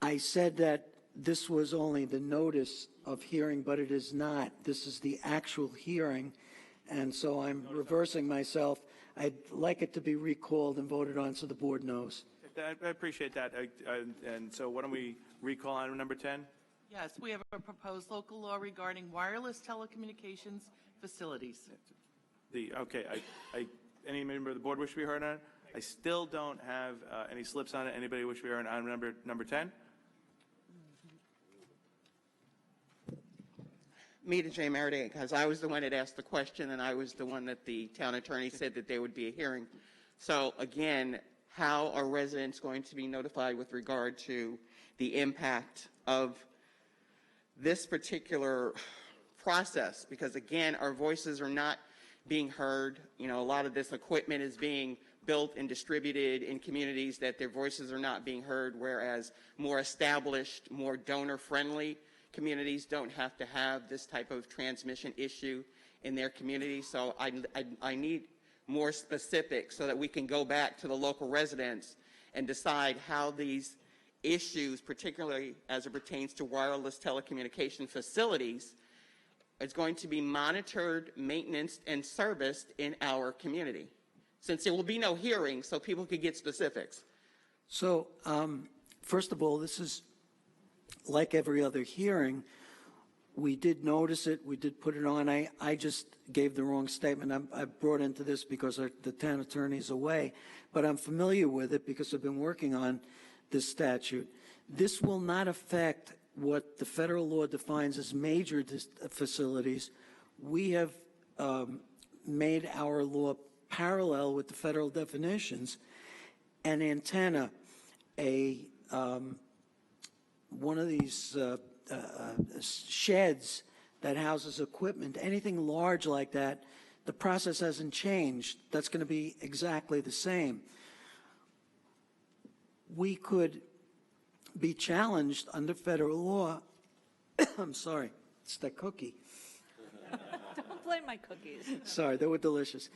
I said that this was only the notice of hearing, but it is not. This is the actual hearing, and so I'm reversing myself. I'd like it to be recalled and voted on so the board knows. I appreciate that. And so why don't we recall item number 10? Yes, we have a proposed local law regarding wireless telecommunications facilities. Okay, any member of the board wish to be heard on it? I still don't have any slips on it. Anybody wish to be heard on item number 10? Mita J. Meredith, because I was the one that asked the question, and I was the one that the town attorney said that there would be a hearing. So again, how are residents going to be notified with regard to the impact of this particular process? Because again, our voices are not being heard. You know, a lot of this equipment is being built and distributed in communities that their voices are not being heard, whereas more established, more donor-friendly communities don't have to have this type of transmission issue in their community. So I need more specifics so that we can go back to the local residents and decide how these issues, particularly as it pertains to wireless telecommunication facilities, is going to be monitored, maintained, and serviced in our community, since there will be no hearing, so people could get specifics. So, first of all, this is like every other hearing. We did notice it. We did put it on. I just gave the wrong statement. I brought into this because the town attorney is away, but I'm familiar with it because I've been working on this statute. This will not affect what the federal law defines as major facilities. We have made our law parallel with the federal definitions. An antenna, one of these sheds that houses equipment, anything large like that, the process hasn't changed. That's going to be exactly the same. We could be challenged under federal law. I'm sorry, it's that cookie. Don't blame my cookies. Sorry, they were delicious.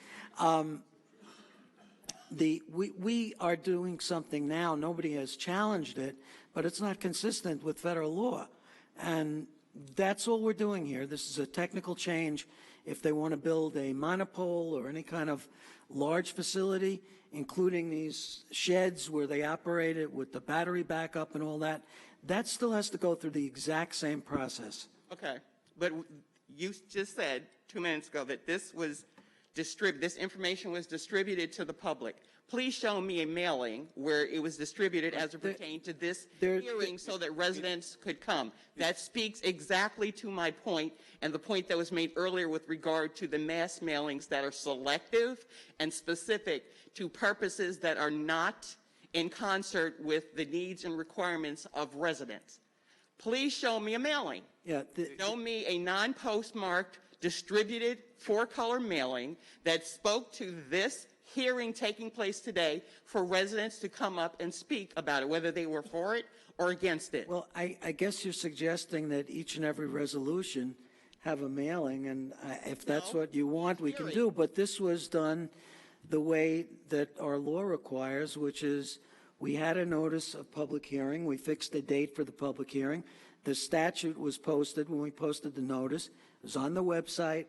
We are doing something now. Nobody has challenged it, but it's not consistent with federal law. And that's all we're doing here. This is a technical change. if they want to build a monopole or any kind of large facility, including these sheds where they operate it with the battery backup and all that, that still has to go through the exact same process. Okay, but you just said 2 minutes ago that this information was distributed to the public. Please show me a mailing where it was distributed as it pertained to this hearing so that residents could come. That speaks exactly to my point and the point that was made earlier with regard to the mass mailings that are selective and specific to purposes that are not in concert with the needs and requirements of residents. Please show me a mailing. Yeah, show me a non-postmarked, distributed, four-color mailing that spoke to this hearing taking place today for residents to come up and speak about it, whether they were for it or against it. Well, I guess you're suggesting that each and every resolution have a mailing, and if that's what you want, we can do. But this was done the way that our law requires, which is we had a notice of public hearing. We fixed a date for the public hearing. The statute was posted when we posted the notice. It was on the website.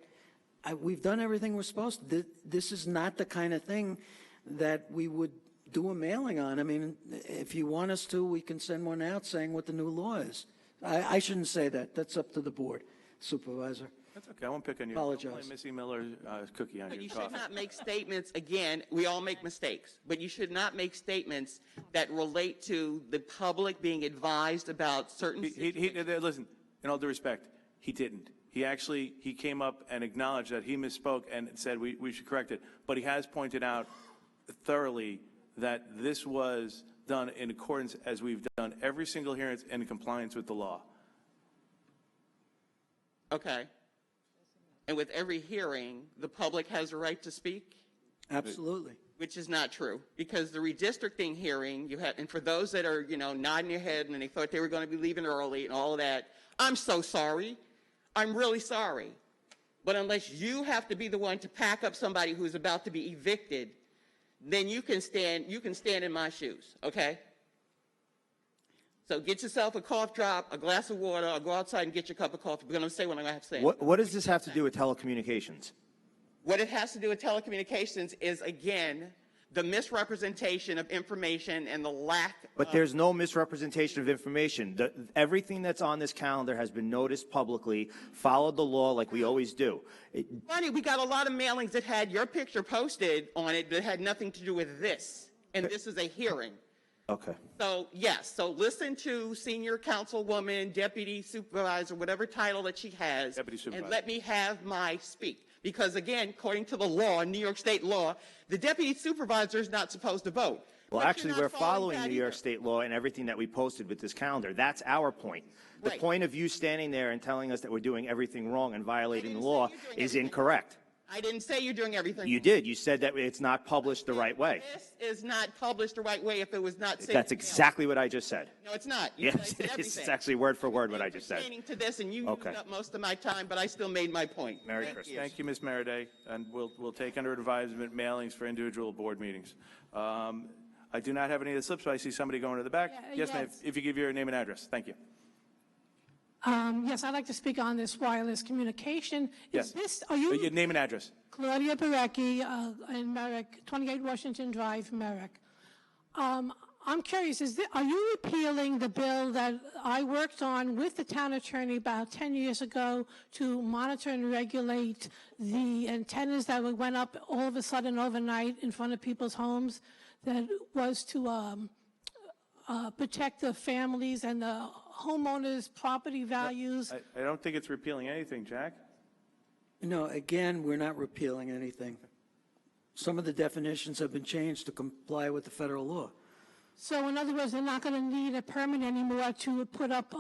We've done everything we're supposed to. This is not the kind of thing that we would do a mailing on. I mean, if you want us to, we can send one out saying what the new law is. I shouldn't say that. That's up to the board, Supervisor. That's okay. I won't pick on you. Apologize. Don't play Missy Miller's cookie on But your you coffee. should not make statements, again, we all make mistakes, but you should not make statements that relate to the public being advised about certain Listen, in all due respect, he didn't. He came up and acknowledged that he misspoke and said we should correct it. But he has pointed out thoroughly that this was done in accordance as we've done every single hearing in compliance with the law. Okay. And with every hearing, the public has a right to speak? Absolutely. Which is not true, because the redistricting hearing, you had, and for those that are, nodding your head and they thought they were going to be leaving early and all of that, I'm so sorry. I'm really sorry. But unless you have to be the one to pack up somebody who's about to be evicted, then you can stand in my shoes, okay? So get yourself a cough drop, a glass of water, or go outside and get your cup of coffee. We're going to say what I'm going to have to say. What does this have to do with telecommunications? What it has to do with telecommunications is, again, the misrepresentation of information and the lack But there's no misrepresentation of information. Everything that's on this calendar has been noticed publicly, followed the law like we always do. Funny, we got a lot of mailings that had your picture posted on it that had nothing to do with this, and this is a hearing. Okay. So, yes, so listen to senior councilwoman, deputy supervisor, whatever title that she has, and let me have my speak. Because, again, according to the law, New York State law, the deputy supervisor is not supposed to vote. Well, actually, we're following New York State law and everything that we posted with this calendar. That's our point. The point of you standing there and telling us that we're doing everything wrong and violating the law is incorrect. I didn't say you're doing everything You wrong. did. You said that it's not published the right way. This is not published the right way if it was not said. That's exactly what I just said. No, it's not. You Yes, said it is. everything. It's actually word for word what I just said. Pertaining to this, and you Okay. used up most of my time, but I still made my point. Merry Thank Christmas. you. Thank you, Ms. Meriday, and we'll take under advisement mailings for individual board meetings. I do not have any of the slips, but I see somebody going to the back. Yes, ma'am, if you give your name and address. Thank you. Yes, I'd like to speak on this wireless communication. Yes. Are you? Your name and address. Claudia Berecki in Merrick, 28 Washington Drive, Merrick. I'm curious, are you repealing the bill that I worked on with the town attorney about 10 years ago to monitor and regulate the antennas that went up all of a sudden overnight in front of people's homes? That was to protect the families and the homeowners' property values. I don't think it's repealing anything, Jack. No, again, we're not repealing anything. Some of the definitions have been changed to comply with the federal law. So in other words, they're not going to need a permit anymore to put up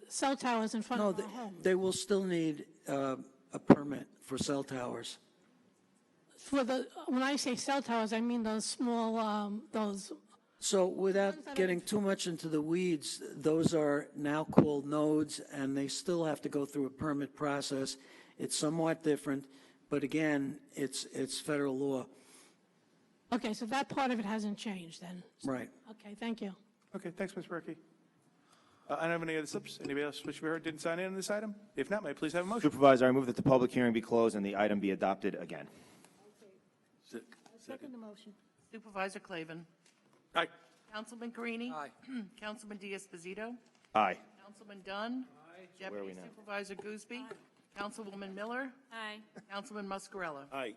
cell towers in front of their homes? They will still need a permit for cell towers. When I say cell towers, I mean those small, So without getting too much into the weeds, those are now called nodes, and they still have to go through a permit process. It's somewhat different, but again, it's federal law. Okay, so that part of it hasn't changed then? Right. Okay, thank you. Okay, thanks, Ms. Berkey. I don't have any other slips. Anybody else wish to be heard didn't sign in on this item? If not, may I please have a motion? Supervisor, I move that the public hearing be closed and the item be adopted again. Second the motion. Supervisor Clavin. Aye. Councilman Carini. Aye. Councilman Diaz-Pozito. Aye. Councilman Dunn. Where are we Deputy now? Supervisor Gooseby. Councilwoman Miller. Aye. Councilman Muscarella. Aye.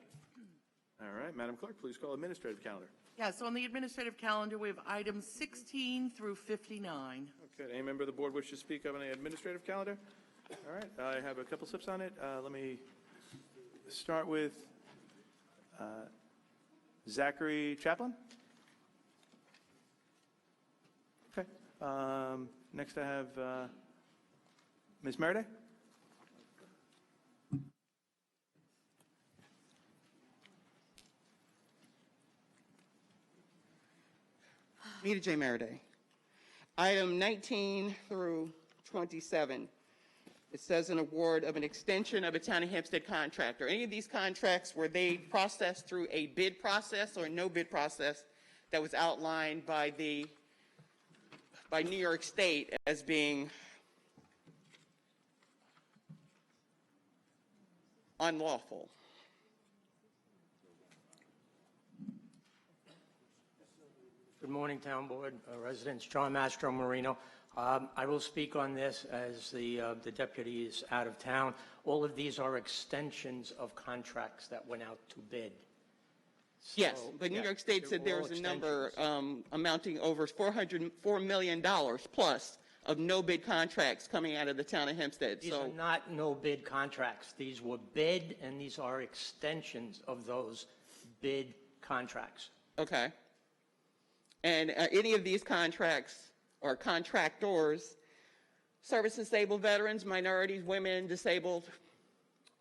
All right, Madam Clerk, please call administrative calendar. Yes, on the administrative calendar, we have items 16 through 59. Okay, any member of the board wish to speak on the administrative calendar? All right, I have a couple slips on it. Let me start with Zachary Chaplin. Okay. Next I have Ms. Meredith. Nita J. Maraday. Item 19 through 27. It says an award of an extension of a Town of Hempstead contract. Are any of these contracts, were they processed through a bid process or no bid process that was outlined by New York State as being unlawful? Good morning, Town Board residents. John Mastro Marino. I will speak on this as the deputy is out of town. All of these are extensions of contracts that went out to bid. Yes, but New York State said there was a number amounting over $4 million plus of no bid contracts coming out of the Town of Hempstead. These are not no bid contracts. These were bid, and these are extensions of those bid contracts. Okay. And any of these contracts or contractors service disabled veterans, minorities, women, disabled?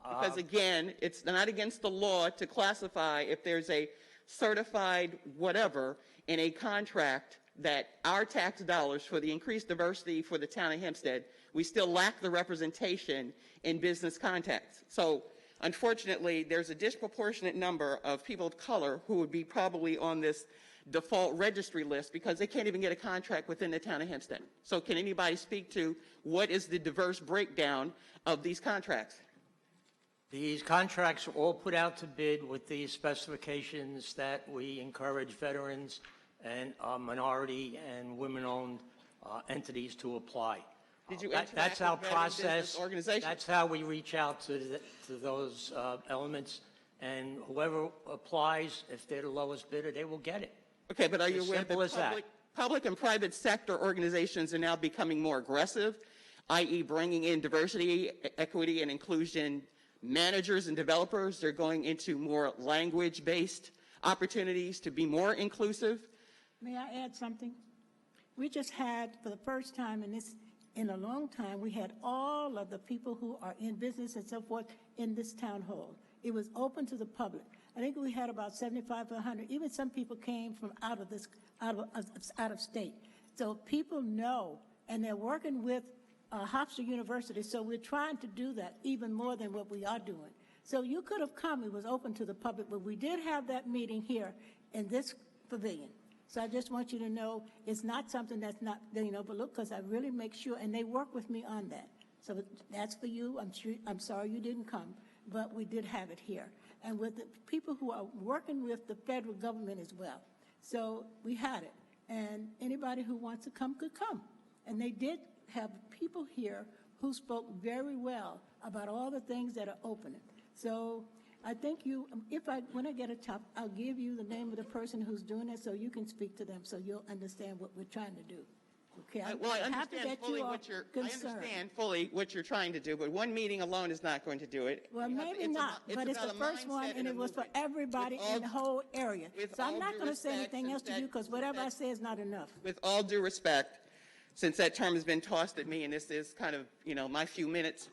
Because again, it's not against the law to classify if there's a certified whatever in a contract that our tax dollars for the increased diversity for the Town of Hempstead, we still lack the representation in business contacts. So unfortunately, there's a disproportionate number of people of color who would be probably on this default registry list because they can't even get a contract within the Town of Hempstead. So can anybody speak to what is the diverse breakdown of these contracts? These contracts are all put out to bid with these specifications that we encourage veterans and minority and women-owned entities to apply. Did you That's our process. Organization? That's how we reach out to those elements. And whoever applies, if they're the lowest bidder, they will get it. Okay, but are you aware Simple as that. public and private sector organizations are now becoming more aggressive, i.e. bringing in diversity, equity, and inclusion managers and developers? They're going into more language-based opportunities to be more inclusive. May I add something? We just had, for the first time in a long time, we had all of the people who are in business and so forth in this town hall. It was open to the public. I think we had about 75 to 100. Even some people came from out of state. So people know, and they're working with Hofstra University. So we're trying to do that even more than what we are doing. So you could have come. It was open to the public, but we did have that meeting here in this pavilion. So I just want you to know it's not something that's not, but look, because I really make sure, and they work with me on that. So that's for you. I'm sorry you didn't come, but we did have it here. And with the people who are working with the federal government as well. So we had it. And anybody who wants to come could come. And they did have people here who spoke very well about all the things that are opening. So I think when I get a top, I'll give you the name of the person who's doing it so you can speak to them so you'll understand what we're trying to do. Okay, Well, I happy understand that fully you are what you're. concerned. I understand fully what you're trying to do, but one meeting alone is not going to do it. Well, maybe not, but it's the first one, and it was for everybody in the whole area. So I'm not going to say anything else to you because whatever I say is not enough. With all due respect, since that term has been tossed at me, and this is kind of my few minutes,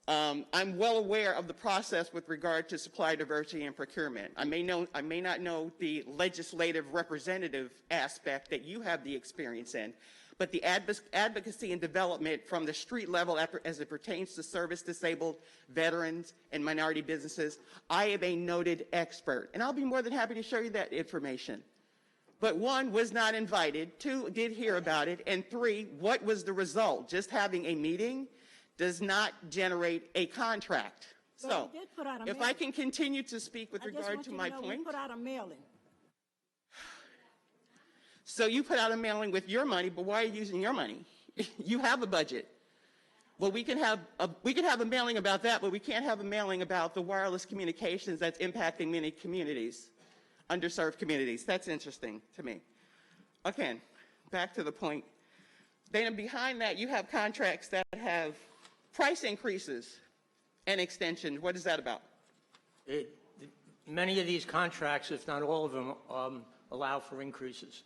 I'm well aware of the process with regard to supply diversity and procurement. I may not know the legislative representative aspect that you have the experience in, but the advocacy and development from the street level as it pertains to service disabled veterans and minority businesses, I am a noted expert, and I'll be more than happy to show you that information. but one, was not invited, two, did hear about it, and three, what was the result? Just having a meeting does not generate a contract. So, we did put out a if I mailing. can continue to speak with I just regard want to you my know, point. we put out a mailing. So you put out a mailing with your money, but why are you using your money? You have a budget. Well, we can have a mailing about that, but we can't have a mailing about the wireless communications that's impacting many communities, underserved communities. That's interesting to me. Again, back to the point. Then behind that, you have contracts that have price increases and extensions. What is that about? Many of these contracts, if not all of them, allow for increases.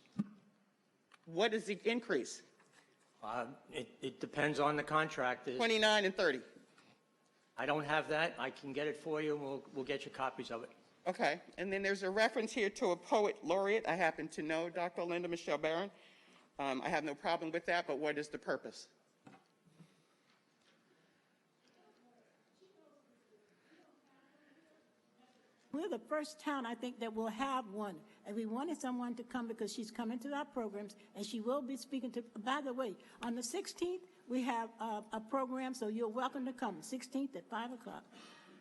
What is the increase? It depends on the contract. 29 and 30. I don't have that. I can get it for you, and we'll get you copies of it. Okay, and then there's a reference here to a poet laureate. I happen to know Dr. Linda Michelle Barron. I have no problem with that, but what is the purpose? We're the first town, I think, that will have one. And we wanted someone to come because she's coming to our programs, and she will be speaking to, by the way, on the 16th, we have a program, so you're welcome to come, 16th at 5 o'clock.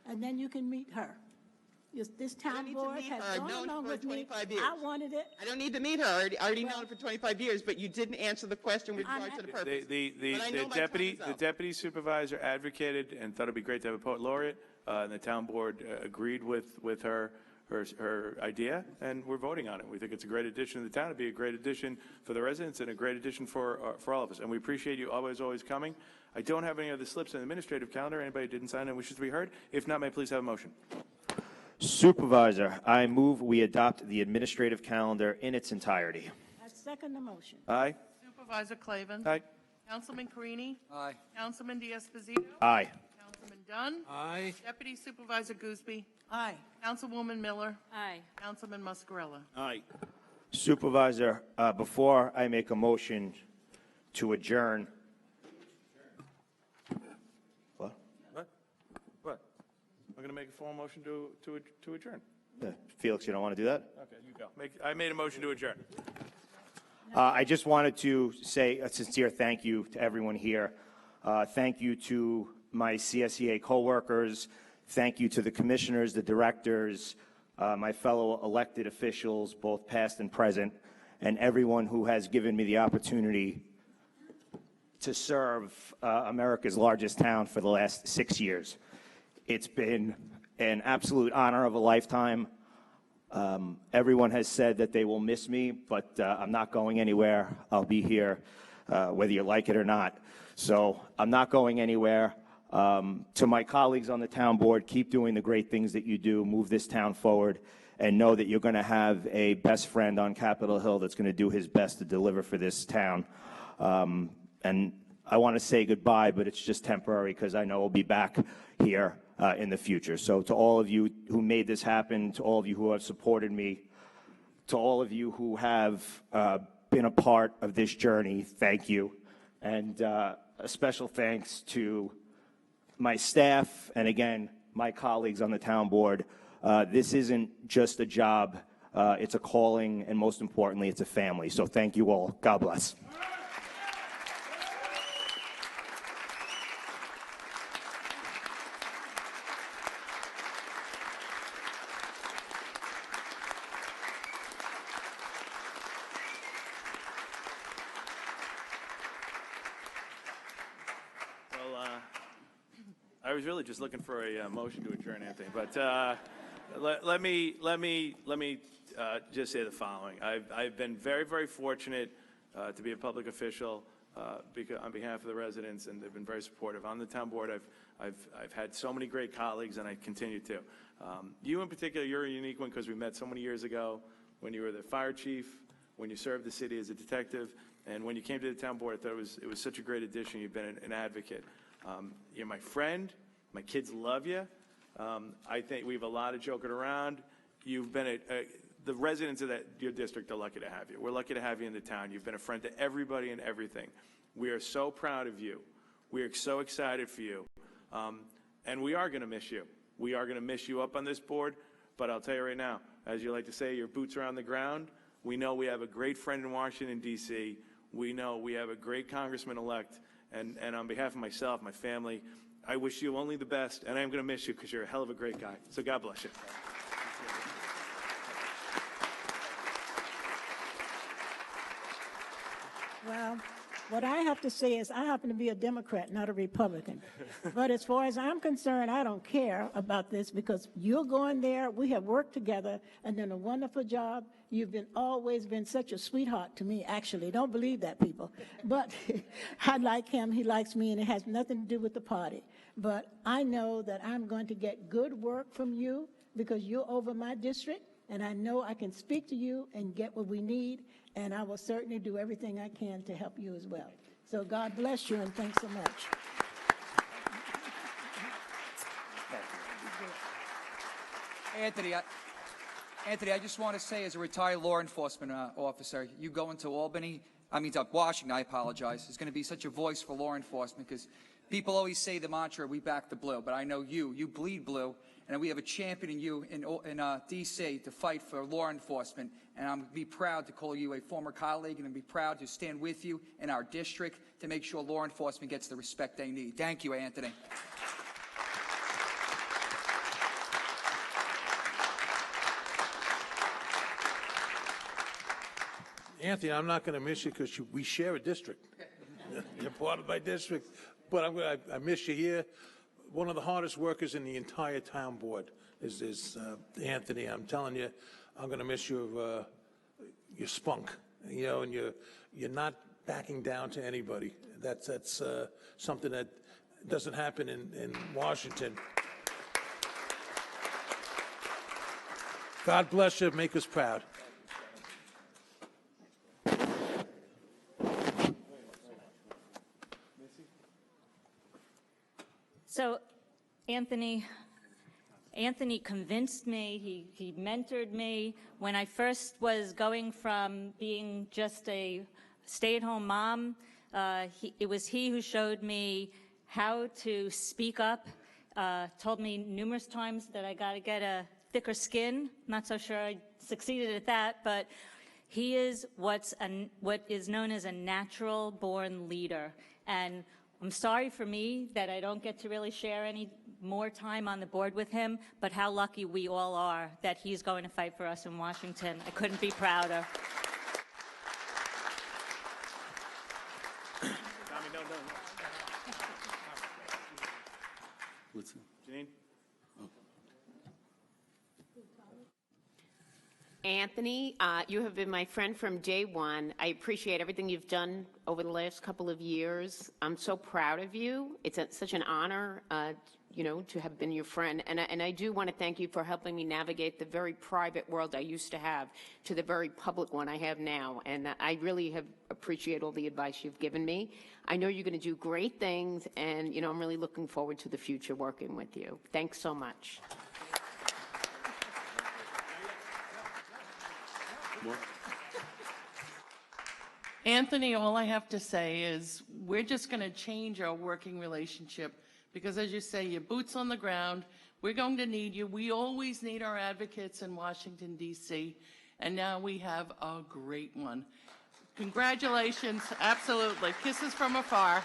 And then you can meet her. This town board has gone along with me. I wanted it. I don't need to meet her. I already known her for 25 years, but you didn't answer the question with regard to the purpose. The deputy supervisor advocated and thought it'd be great to have a poet laureate, and the town board agreed with her idea, and we're voting on it. We think it's a great addition to the town. It'd be a great addition for the residents and a great addition for all of us. And we appreciate you always coming. I don't have any other slips in the administrative calendar. Anybody didn't sign in wishes to be heard? If not, may I please have a motion? Supervisor, I move we adopt the administrative calendar in its entirety. I second the motion. Aye. Supervisor Clavin. Aye. Councilman Carini. Aye. Councilman D'Esposito. Aye. Councilman Dunn. Aye. Deputy Supervisor Gooseby. Aye. Councilwoman Miller. Aye. Councilman Muscarella. Aye. Supervisor, before I make a motion to adjourn. What? What? I'm going to make a formal motion to adjourn. Felix, you don't want to do that? Okay, you go. I made a motion to adjourn. I just wanted to say a sincere thank you to everyone here. Thank you to my CSEA coworkers. Thank you to the commissioners, the directors, my fellow elected officials, both past and present, and everyone who has given me the opportunity to serve America's largest town for the last 6 years. It's been an absolute honor of a lifetime. Everyone has said that they will miss me, but I'm not going anywhere. I'll be here whether you like it or not. So I'm not going anywhere. To my colleagues on the town board, keep doing the great things that you do, move this town forward, and know that you're going to have a best friend on Capitol Hill that's going to do his best to deliver for this town. And I want to say goodbye, but it's just temporary because I know we'll be back here in the future. So to all of you who made this happen, to all of you who have supported me, to all of you who have been a part of this journey, thank you. And a special thanks to my staff and, again, my colleagues on the town board. This isn't just a job. It's a calling, and most importantly, it's a family. So thank you all. God bless. I was really just looking for a motion to adjourn, Anthony, but let me just say the following. I've been very, very fortunate to be a public official on behalf of the residents, and they've been very supportive. On the town board, I've had so many great colleagues, and I continue to. You in particular, you're a unique one because we met so many years ago when you were the fire chief, when you served the city as a detective, and when you came to the town board. I thought it was such a great addition. You've been an advocate. You're my friend. My kids love you. I think we have a lot of joking around. You've been the residents of your district are lucky to have you. We're lucky to have you in the town. You've been a friend to everybody and everything. We are so proud of you. We are so excited for you. And we are going to miss you. We are going to miss you up on this board. But I'll tell you right now, as you like to say, your boots are on the ground. We know we have a great friend in Washington, D.C. We know we have a great congressman-elect. And on behalf of myself, my family, I wish you only the best, and I'm going to miss you because you're a hell of a great guy. So God bless you. Well, what I have to say is I happen to be a Democrat, not a Republican. But as far as I'm concerned, I don't care about this because you're going there. We have worked together and done a wonderful job. You've always been such a sweetheart to me, actually. Don't believe that, people. But I like him. He likes me, and it has nothing to do with the party. But I know that I'm going to get good work from you because you're over my district, and I know I can speak to you and get what we need. And I will certainly do everything I can to help you as well. So God bless you, and thanks so much. Anthony, I just want to say, as a retired law enforcement officer, you go into Washington, I apologize, is going to be such a voice for law enforcement because people always say the mantra, we back the blue, but I know you bleed blue, and we have a champion in you in D.C. to fight for law enforcement, and I'm going to be proud to call you a former colleague, and I'm going to be proud to stand with you in our district to make sure law enforcement gets the respect they need. Thank you, Anthony. Anthony, I'm not going to miss you because we share a district. You're part of my district, but I miss you here. One of the hardest workers in the entire town board is Anthony. I'm telling you, I'm going to miss your spunk, and you're not backing down to anybody. That's something that doesn't happen in Washington. God bless you. Make us proud. So, Anthony convinced me, he mentored me. When I first was going from being just a stay-at-home mom, it was he who showed me how to speak up, told me numerous times that I got to get a thicker skin. Not so sure I succeeded at that, but he is what is known as a natural-born leader. And I'm sorry for me that I don't get to really share any more time on the board with him, but how lucky we all are that he's going to fight for us in Washington. I couldn't be prouder. Tommy, no. What's it? Janine? Anthony, you have been my friend from day one. I appreciate everything you've done over the last couple of years. I'm so proud of you. It's such an honor, to have been your friend. And I do want to thank you for helping me navigate the very private world I used to have to the very public one I have now. And I really have appreciate all the advice you've given me. I know you're going to do great things, and, I'm really looking forward to the future working with you. Thanks so much. Anthony, all I have to say is we're just going to change our working relationship because, as you say, your boots on the ground. We're going to need you. We always need our advocates in Washington, D.C., and now we have a great one. Congratulations. Absolutely. Kisses from afar.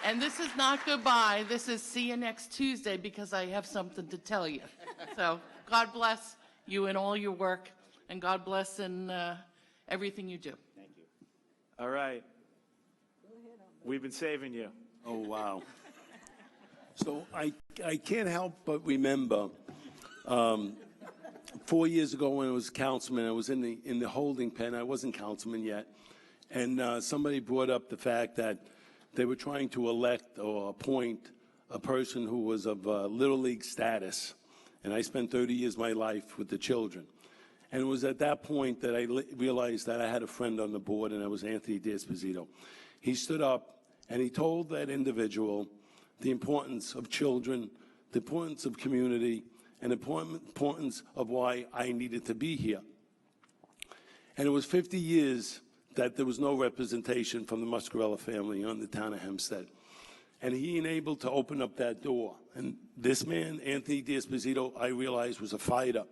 And this is not goodbye. This is see you next Tuesday because I have something to tell you. So God bless you in all your work, and God bless in everything you do. Thank you. All right. We've been saving you. Oh, wow. So I can't help but remember 4 years ago when I was councilman, I was in the holding pen. I wasn't councilman yet. And somebody brought up the fact that they were trying to elect or appoint a person who was of Little League status. And I spent 30 years of my life with the children. And it was at that point that I realized that I had a friend on the board, and that was Anthony D'Esposito. He stood up and he told that individual the importance of children, the importance of community, and the importance of why I needed to be here. And it was 50 years that there was no representation from the Muscarella family on the town of Hempstead. And he enabled to open up that door. And this man, Anthony D'Esposito, I realized was a fighter.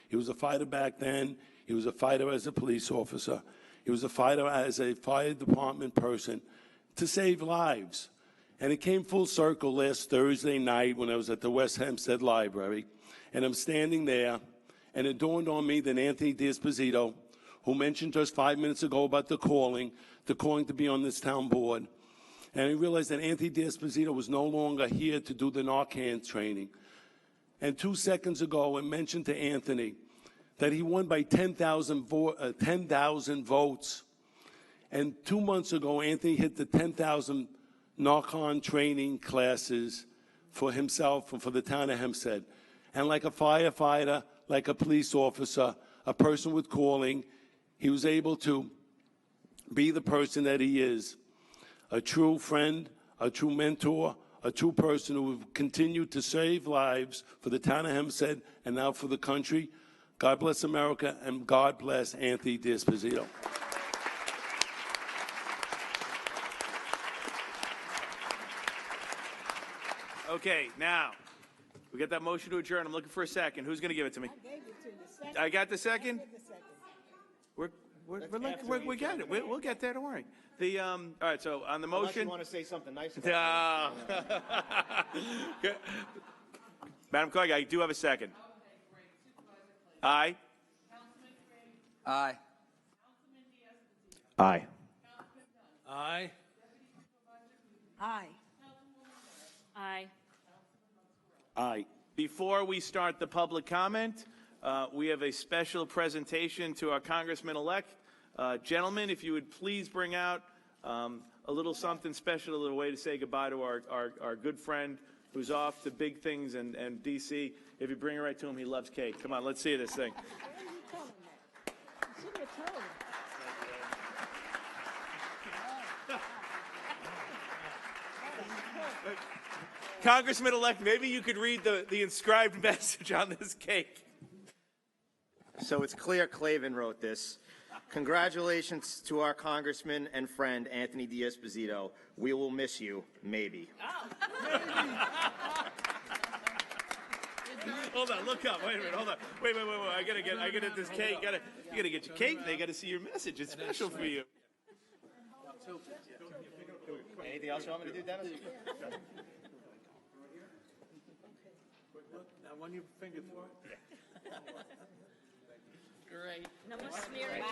He was a fighter back then. He was a fighter as a police officer. He was a fighter as a fire department person to save lives. And it came full circle last Thursday night when I was at the West Hempstead Library, and I'm standing there, and it dawned on me that Anthony D'Esposito, who mentioned just 5 minutes ago about the calling to be on this town board, and I realized that Anthony D'Esposito was no longer here to do the Narcan training. And 2 seconds ago, I mentioned to Anthony that he won by 10,000 votes. And 2 months ago, Anthony hit the 10,000 Narcan training classes for himself and for the town of Hempstead. And like a firefighter, like a police officer, a person with calling, he was able to be the person that he is, a true friend, a true mentor, a true person who will continue to save lives for the town of Hempstead and now for the country. God bless America, and God bless Anthony D'Esposito. Okay, now, we got that motion to adjourn. I'm looking for a second. Who's going to give it to me? I gave it to you. Second. I got the second? I gave the second. We got it. We'll get there. Don't worry. All right. So on the Unless motion, you want to say something nice about Good. Madam Clerk, I do have a second. Aye. Aye. Aye. Aye. Aye. Aye. Aye. Before we start the public comment, we have a special presentation to our Congressman-elect. Gentlemen, if you would please bring out a little something special, a little way to say goodbye to our good friend who's off to big things in D.C. If you bring it right to him, he loves cake. Come on, let's see this thing. Congressman-elect, maybe you could read the inscribed message on this cake. So it's clear Clavin wrote this. Congratulations to our congressman and friend, Anthony D'Esposito. We will miss you, maybe. Hold on, look up. Wait a minute, hold on. Wait. I gotta get this cake. You gotta get your cake. They gotta see your message. It's special for you. Anything else you want me to do, Dennis? Now, when you finger for it. Great. No more smearing.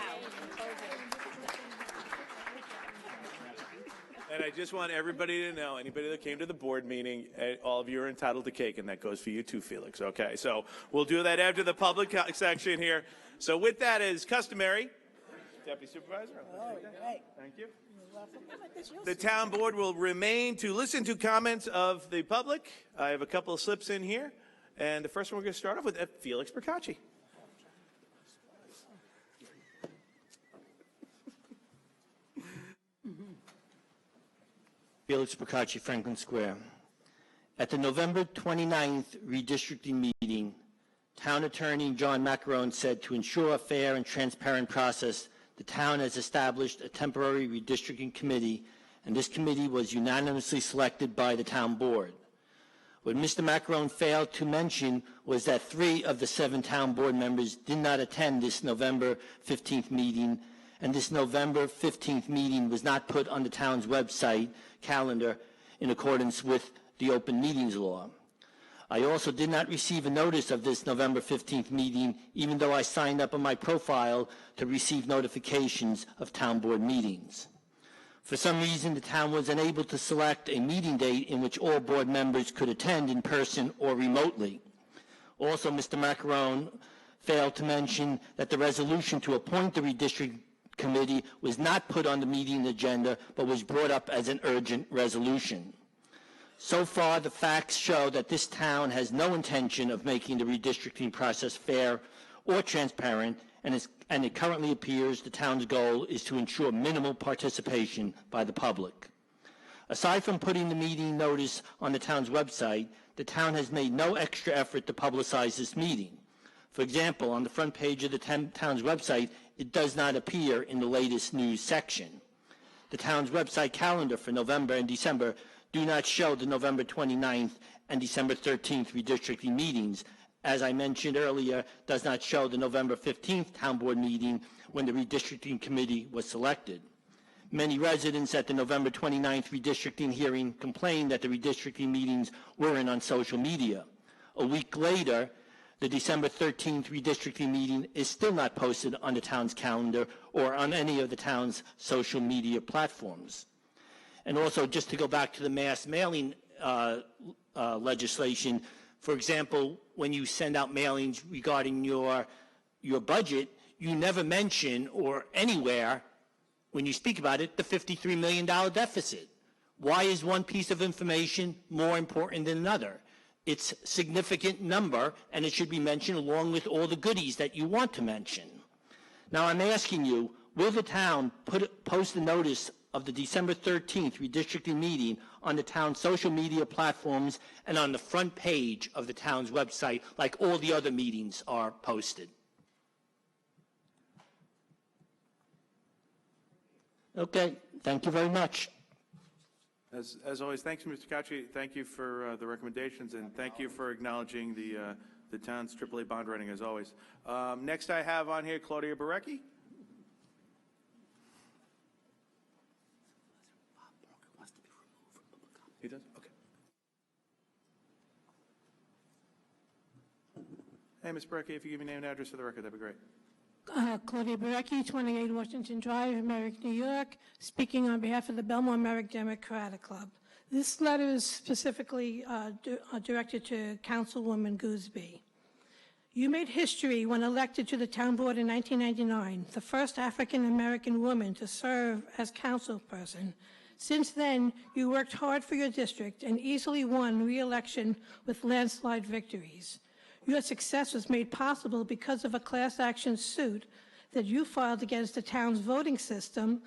And I just want everybody to know, anybody that came to the board meeting, all of you are entitled to cake, and that goes for you too, Felix, okay? So we'll do that after the public section here. So with that, as customary, Deputy Supervisor. Thank you. The town board will remain to listen to comments of the public. I have a couple of slips in here. And the first one we're going to start off with Felix Percacci. Felix Percacci, Franklin Square. At the November 29th redistricting meeting, Town Attorney John Macarone said to ensure a fair and transparent process, the town has established a temporary redistricting committee, and this committee was unanimously selected by the town board. What Mr. Macarone failed to mention was that 3 of the 7 town board members did not attend this November 15th meeting, and this November 15th meeting was not put on the town's website calendar in accordance with the open meetings law. I also did not receive a notice of this November 15th meeting, even though I signed up on my profile to receive notifications of town board meetings. For some reason, the town was unable to select a meeting date in which all board members could attend in person or remotely. Also, Mr. Macarone failed to mention that the resolution to appoint the redistricting committee was not put on the meeting agenda, but was brought up as an urgent resolution. So far, the facts show that this town has no intention of making the redistricting process fair or transparent, and it currently appears the town's goal is to ensure minimal participation by the public. Aside from putting the meeting notice on the town's website, the town has made no extra effort to publicize this meeting. For example, on the front page of the town's website, it does not appear in the latest news section. The town's website calendar for November and December do not show the November 29th and December 13th redistricting meetings, as I mentioned earlier, does not show the November 15th Town Board meeting when the redistricting committee was selected. Many residents at the November 29th redistricting hearing complained that the redistricting meetings weren't on social media. A week later, the December 13th redistricting meeting is still not posted on the town's calendar or on any of the town's social media platforms. And also, just to go back to the mass mailing legislation, for example, when you send out mailings regarding your budget, you never mention or anywhere when you speak about it, the $53 million deficit. Why is one piece of information more important than another? It's a significant number, and it should be mentioned along with all the goodies that you want to mention. Now, I'm asking you, will the town post a notice of the December 13th redistricting meeting on the town's social media platforms and on the front page of the town's website like all the other meetings are posted? Okay, thank you very much. As always, thanks, Mr. Cacci. Thank you for the recommendations, and thank you for acknowledging the town's AAA bond rating, as always. Next I have on here Claudia Barecki. He does? Okay. Hey, Ms. Barecki, if you give me name and address for the record, that'd be great. Claudia Barecki, 28 Washington Drive, Merrick, New York, speaking on behalf of the Belmont-Merrick Democratic Club. This letter is specifically directed to Councilwoman Gooseby. You made history when elected to the town board in 1999, the first African-American woman to serve as councilperson. Since then, you worked hard for your district and easily won re-election with landslide victories. Your success was made possible because of a class action suit that you filed against the town's voting system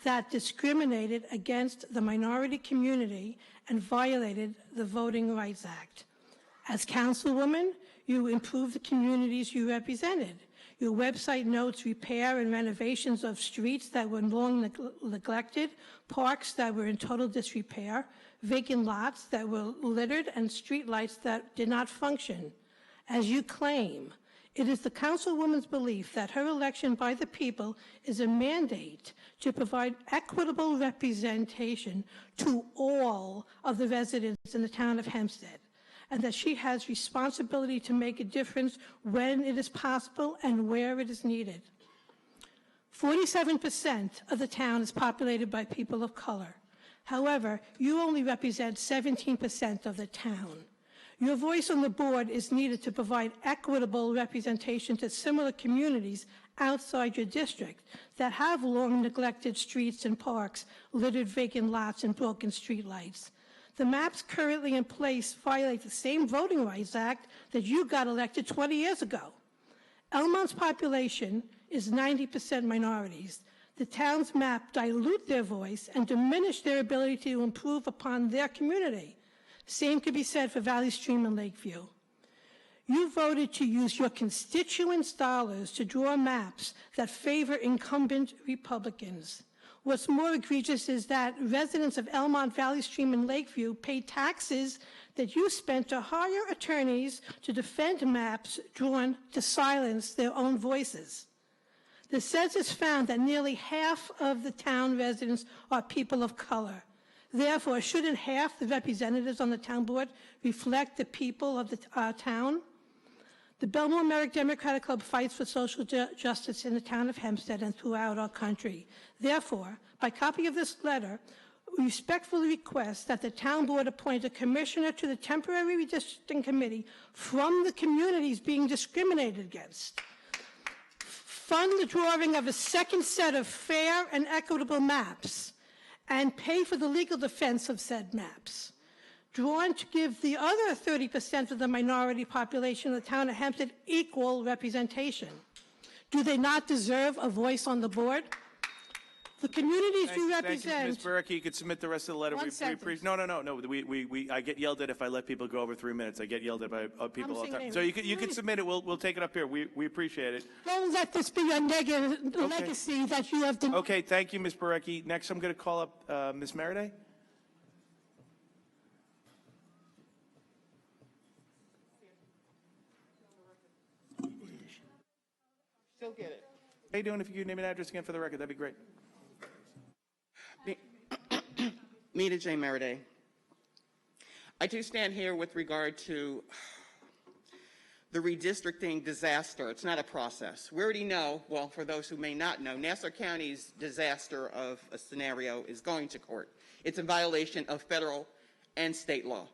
that discriminated against the minority community and violated the Voting Rights Act. As councilwoman, you improved the communities you represented. Your website notes repair and renovations of streets that were long neglected, parks that were in total disrepair, vacant lots that were littered, and streetlights that did not function. As you claim, it is the councilwoman's belief that her election by the people is a mandate to provide equitable representation to all of the residents in the town of Hempstead, and that she has responsibility to make a difference when it is possible and where it is needed. 47% of the town is populated by people of color. However, you only represent 17% of the town. Your voice on the board is needed to provide equitable representation to similar communities outside your district that have long neglected streets and parks, littered vacant lots, and broken streetlights. The maps currently in place violate the same Voting Rights Act that you got elected 20 years ago. Elmont's population is 90% minorities. The town's map dilute their voice and diminish their ability to improve upon their community. Same could be said for Valley Stream and Lakeview. You voted to use your constituents' dollars to draw maps that favor incumbent Republicans. What's more egregious is that residents of Elmont, Valley Stream, and Lakeview pay taxes that you spent to hire attorneys to defend maps drawn to silence their own voices. The census found that nearly half of the town residents are people of color. Therefore, shouldn't half the representatives on the town board reflect the people of the town? The Belmont-Merrick Democratic Club fights for social justice in the town of Hempstead and throughout our country. Therefore, by copy of this letter, we respectfully request that the town board appoint a commissioner to the temporary redistricting committee from the communities being discriminated against. Fund the drawing of a second set of fair and equitable maps, and pay for the legal defense of said maps, drawn to give the other 30% of the minority population of the town of Hempstead equal representation. Do they not deserve a voice on the board? The communities you represent. Thank you, Ms. Barecki. You could submit the rest of the letter. One sentence. No. I get yelled at if I let people go over 3 minutes. I get yelled at by people all the time. So you can submit it. We'll take it up here. We appreciate it. Don't let this be a legacy that you have done. Okay, thank you, Ms. Barecki. Next, I'm going to call up Ms. Meriday. still get it. How you doing? If you could name and address again for the record, that'd be great. Meta J. Meriday. I do stand here with regard to the redistricting disaster. It's not a process. We already know, well, for those who may not know, Nassau County's disaster of a scenario is going to court. It's in violation of federal and state law.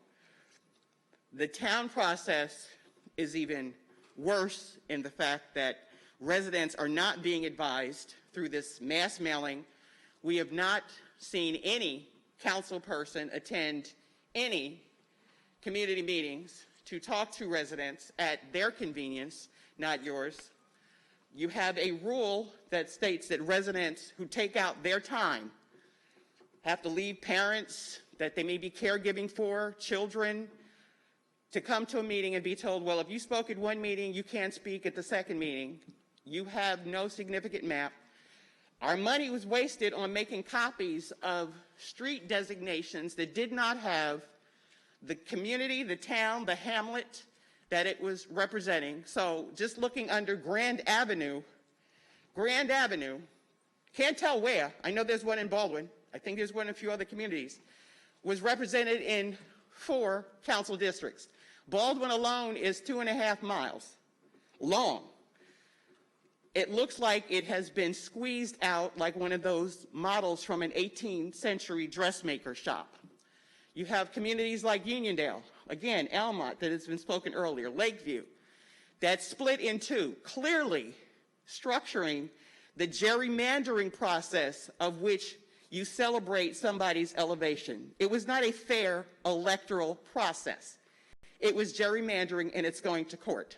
The town process is even worse in the fact that residents are not being advised through this mass mailing. We have not seen any council person attend any community meetings to talk to residents at their convenience, not yours. You have a rule that states that residents who take out their time have to leave parents that they may be caregiving for, children, to come to a meeting and be told, well, if you spoke at one meeting, you can't speak at the second meeting. You have no significant map. Our money was wasted on making copies of street designations that did not have the community, the town, the hamlet that it was representing. So just looking under Grand Avenue, can't tell where, I know there's one in Baldwin, I think there's one in a few other communities, was represented in 4 council districts. Baldwin alone is 2.5 miles long. It looks like it has been squeezed out like one of those models from an 18th century dressmaker shop. You have communities like Uniondale, again, Elmont, that has been spoken earlier, Lakeview, that's split in 2, clearly structuring the gerrymandering process of which you celebrate somebody's elevation. It was not a fair electoral process. It was gerrymandering, and it's going to court.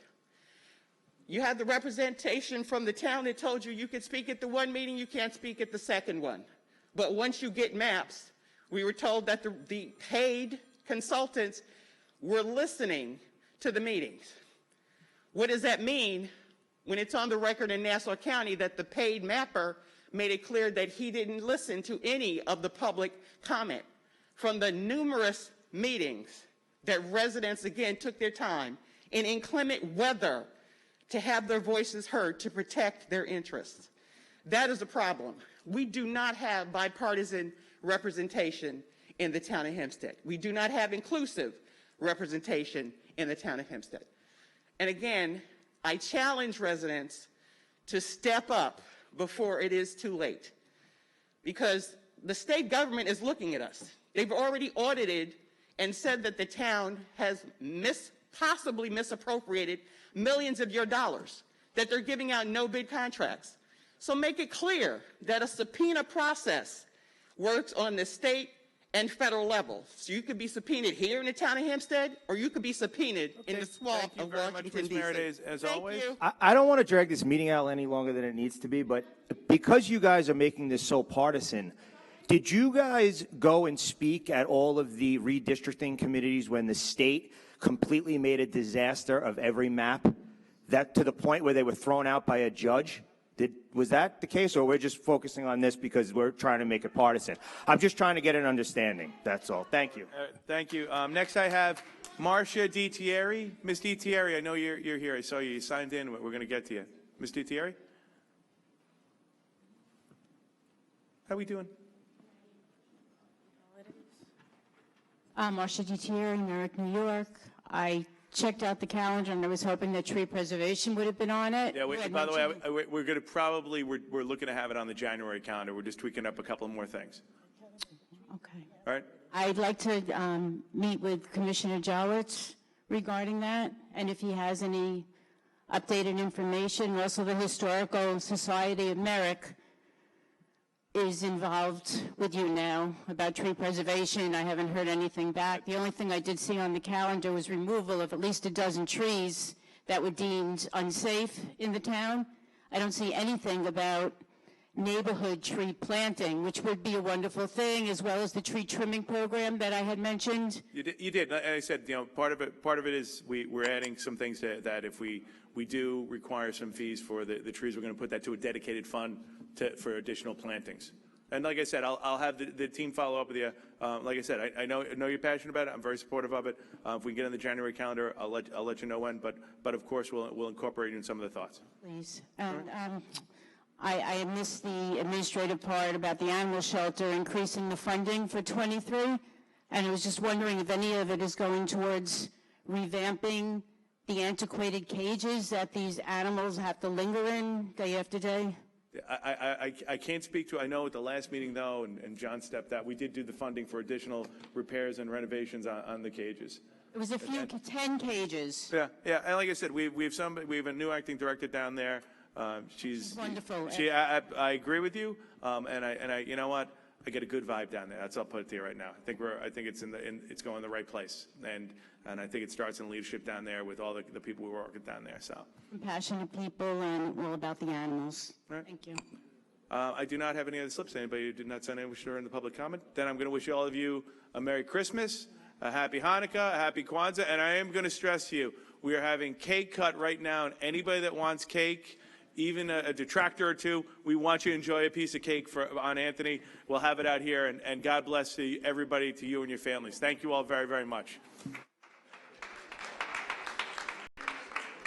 You had the representation from the town that told you could speak at the one meeting, you can't speak at the second one. But once you get maps, we were told that the paid consultants were listening to the meetings. What does that mean when it's on the record in Nassau County that the paid mapper made it clear that he didn't listen to any of the public comment from the numerous meetings that residents, again, took their time in inclement weather to have their voices heard to protect their interests? That is a problem. We do not have bipartisan representation in the town of Hempstead. We do not have inclusive representation in the town of Hempstead. And again, I challenge residents to step up before it is too late, because the state government is looking at us. They've already audited and said that the town has possibly misappropriated millions of your dollars, that they're giving out no-bid contracts. So make it clear that a subpoena process works on the state and federal level. So you could be subpoenaed here in the town of Hempstead, or you could be subpoenaed in the swamp of Washington, D.C. As always. I don't want to drag this meeting out any longer than it needs to be, but because you guys are making this so partisan, did you guys go and speak at all of the redistricting committees when the state completely made a disaster of every map, that to the point where they were thrown out by a judge? Was that the case, or we're just focusing on this because we're trying to make it partisan? I'm just trying to get an understanding. That's all. Thank you. Thank you. Next I have Marcia DiTieri. Ms. DiTieri, I know you're here. I saw you signed in. We're going to get to you. Ms. DiTieri? How are we doing? Marcia DiTieri, Merrick, New York. I checked out the calendar and I was hoping that tree preservation would have been on it. Yeah, by the way, we're going to probably, we're looking to have it on the January calendar. We're just tweaking up a couple more things. Okay. All right? I'd like to meet with Commissioner Jowitz regarding that, and if he has any updated information. Also, the Historical Society of Merrick is involved with you now about tree preservation. I haven't heard anything back. The only thing I did see on the calendar was removal of at least a dozen trees that were deemed unsafe in the town. I don't see anything about neighborhood tree planting, which would be a wonderful thing, as well as the tree trimming program that I had mentioned. You did. Like I said, part of it is we're adding some things that if we do require some fees for the trees, we're going to put that to a dedicated fund for additional plantings. And like I said, I'll have the team follow up with you. Like I said, I know you're passionate about it. I'm very supportive of it. If we get on the January calendar, I'll let you know when. But of course, we'll incorporate you in some of the thoughts. Please. And I missed the administrative part about the animal shelter increasing the funding for 23, and I was just wondering if any of it is going towards revamping the antiquated cages that these animals have to linger in day after day. I can't speak to, I know at the last meeting though, and John stepped out, we did do the funding for additional repairs and renovations on the cages. It was a few, 10 cages. Yeah, and like I said, we have a new acting director down there. She's wonderful. I agree with you, and I you know what? I get a good vibe down there. That's all I'll put it to you right now. I think it's it's going the right place, and I think it starts in leadership down there with all the people we work with down there. So Compassionate people and all about the animals. right. Thank you. I do not have any other slips. Anybody who did not sign in wish during the public comment? Then I'm going to wish all of you a Merry Christmas, a Happy Hanukkah, a Happy Kwanzaa, and I am going to stress to you, we are having cake cut right now, and anybody that wants cake, even a detractor or two, we want you to enjoy a piece of cake on Anthony. We'll have it out here, and God bless everybody, to you and your families. Thank you all very, very much.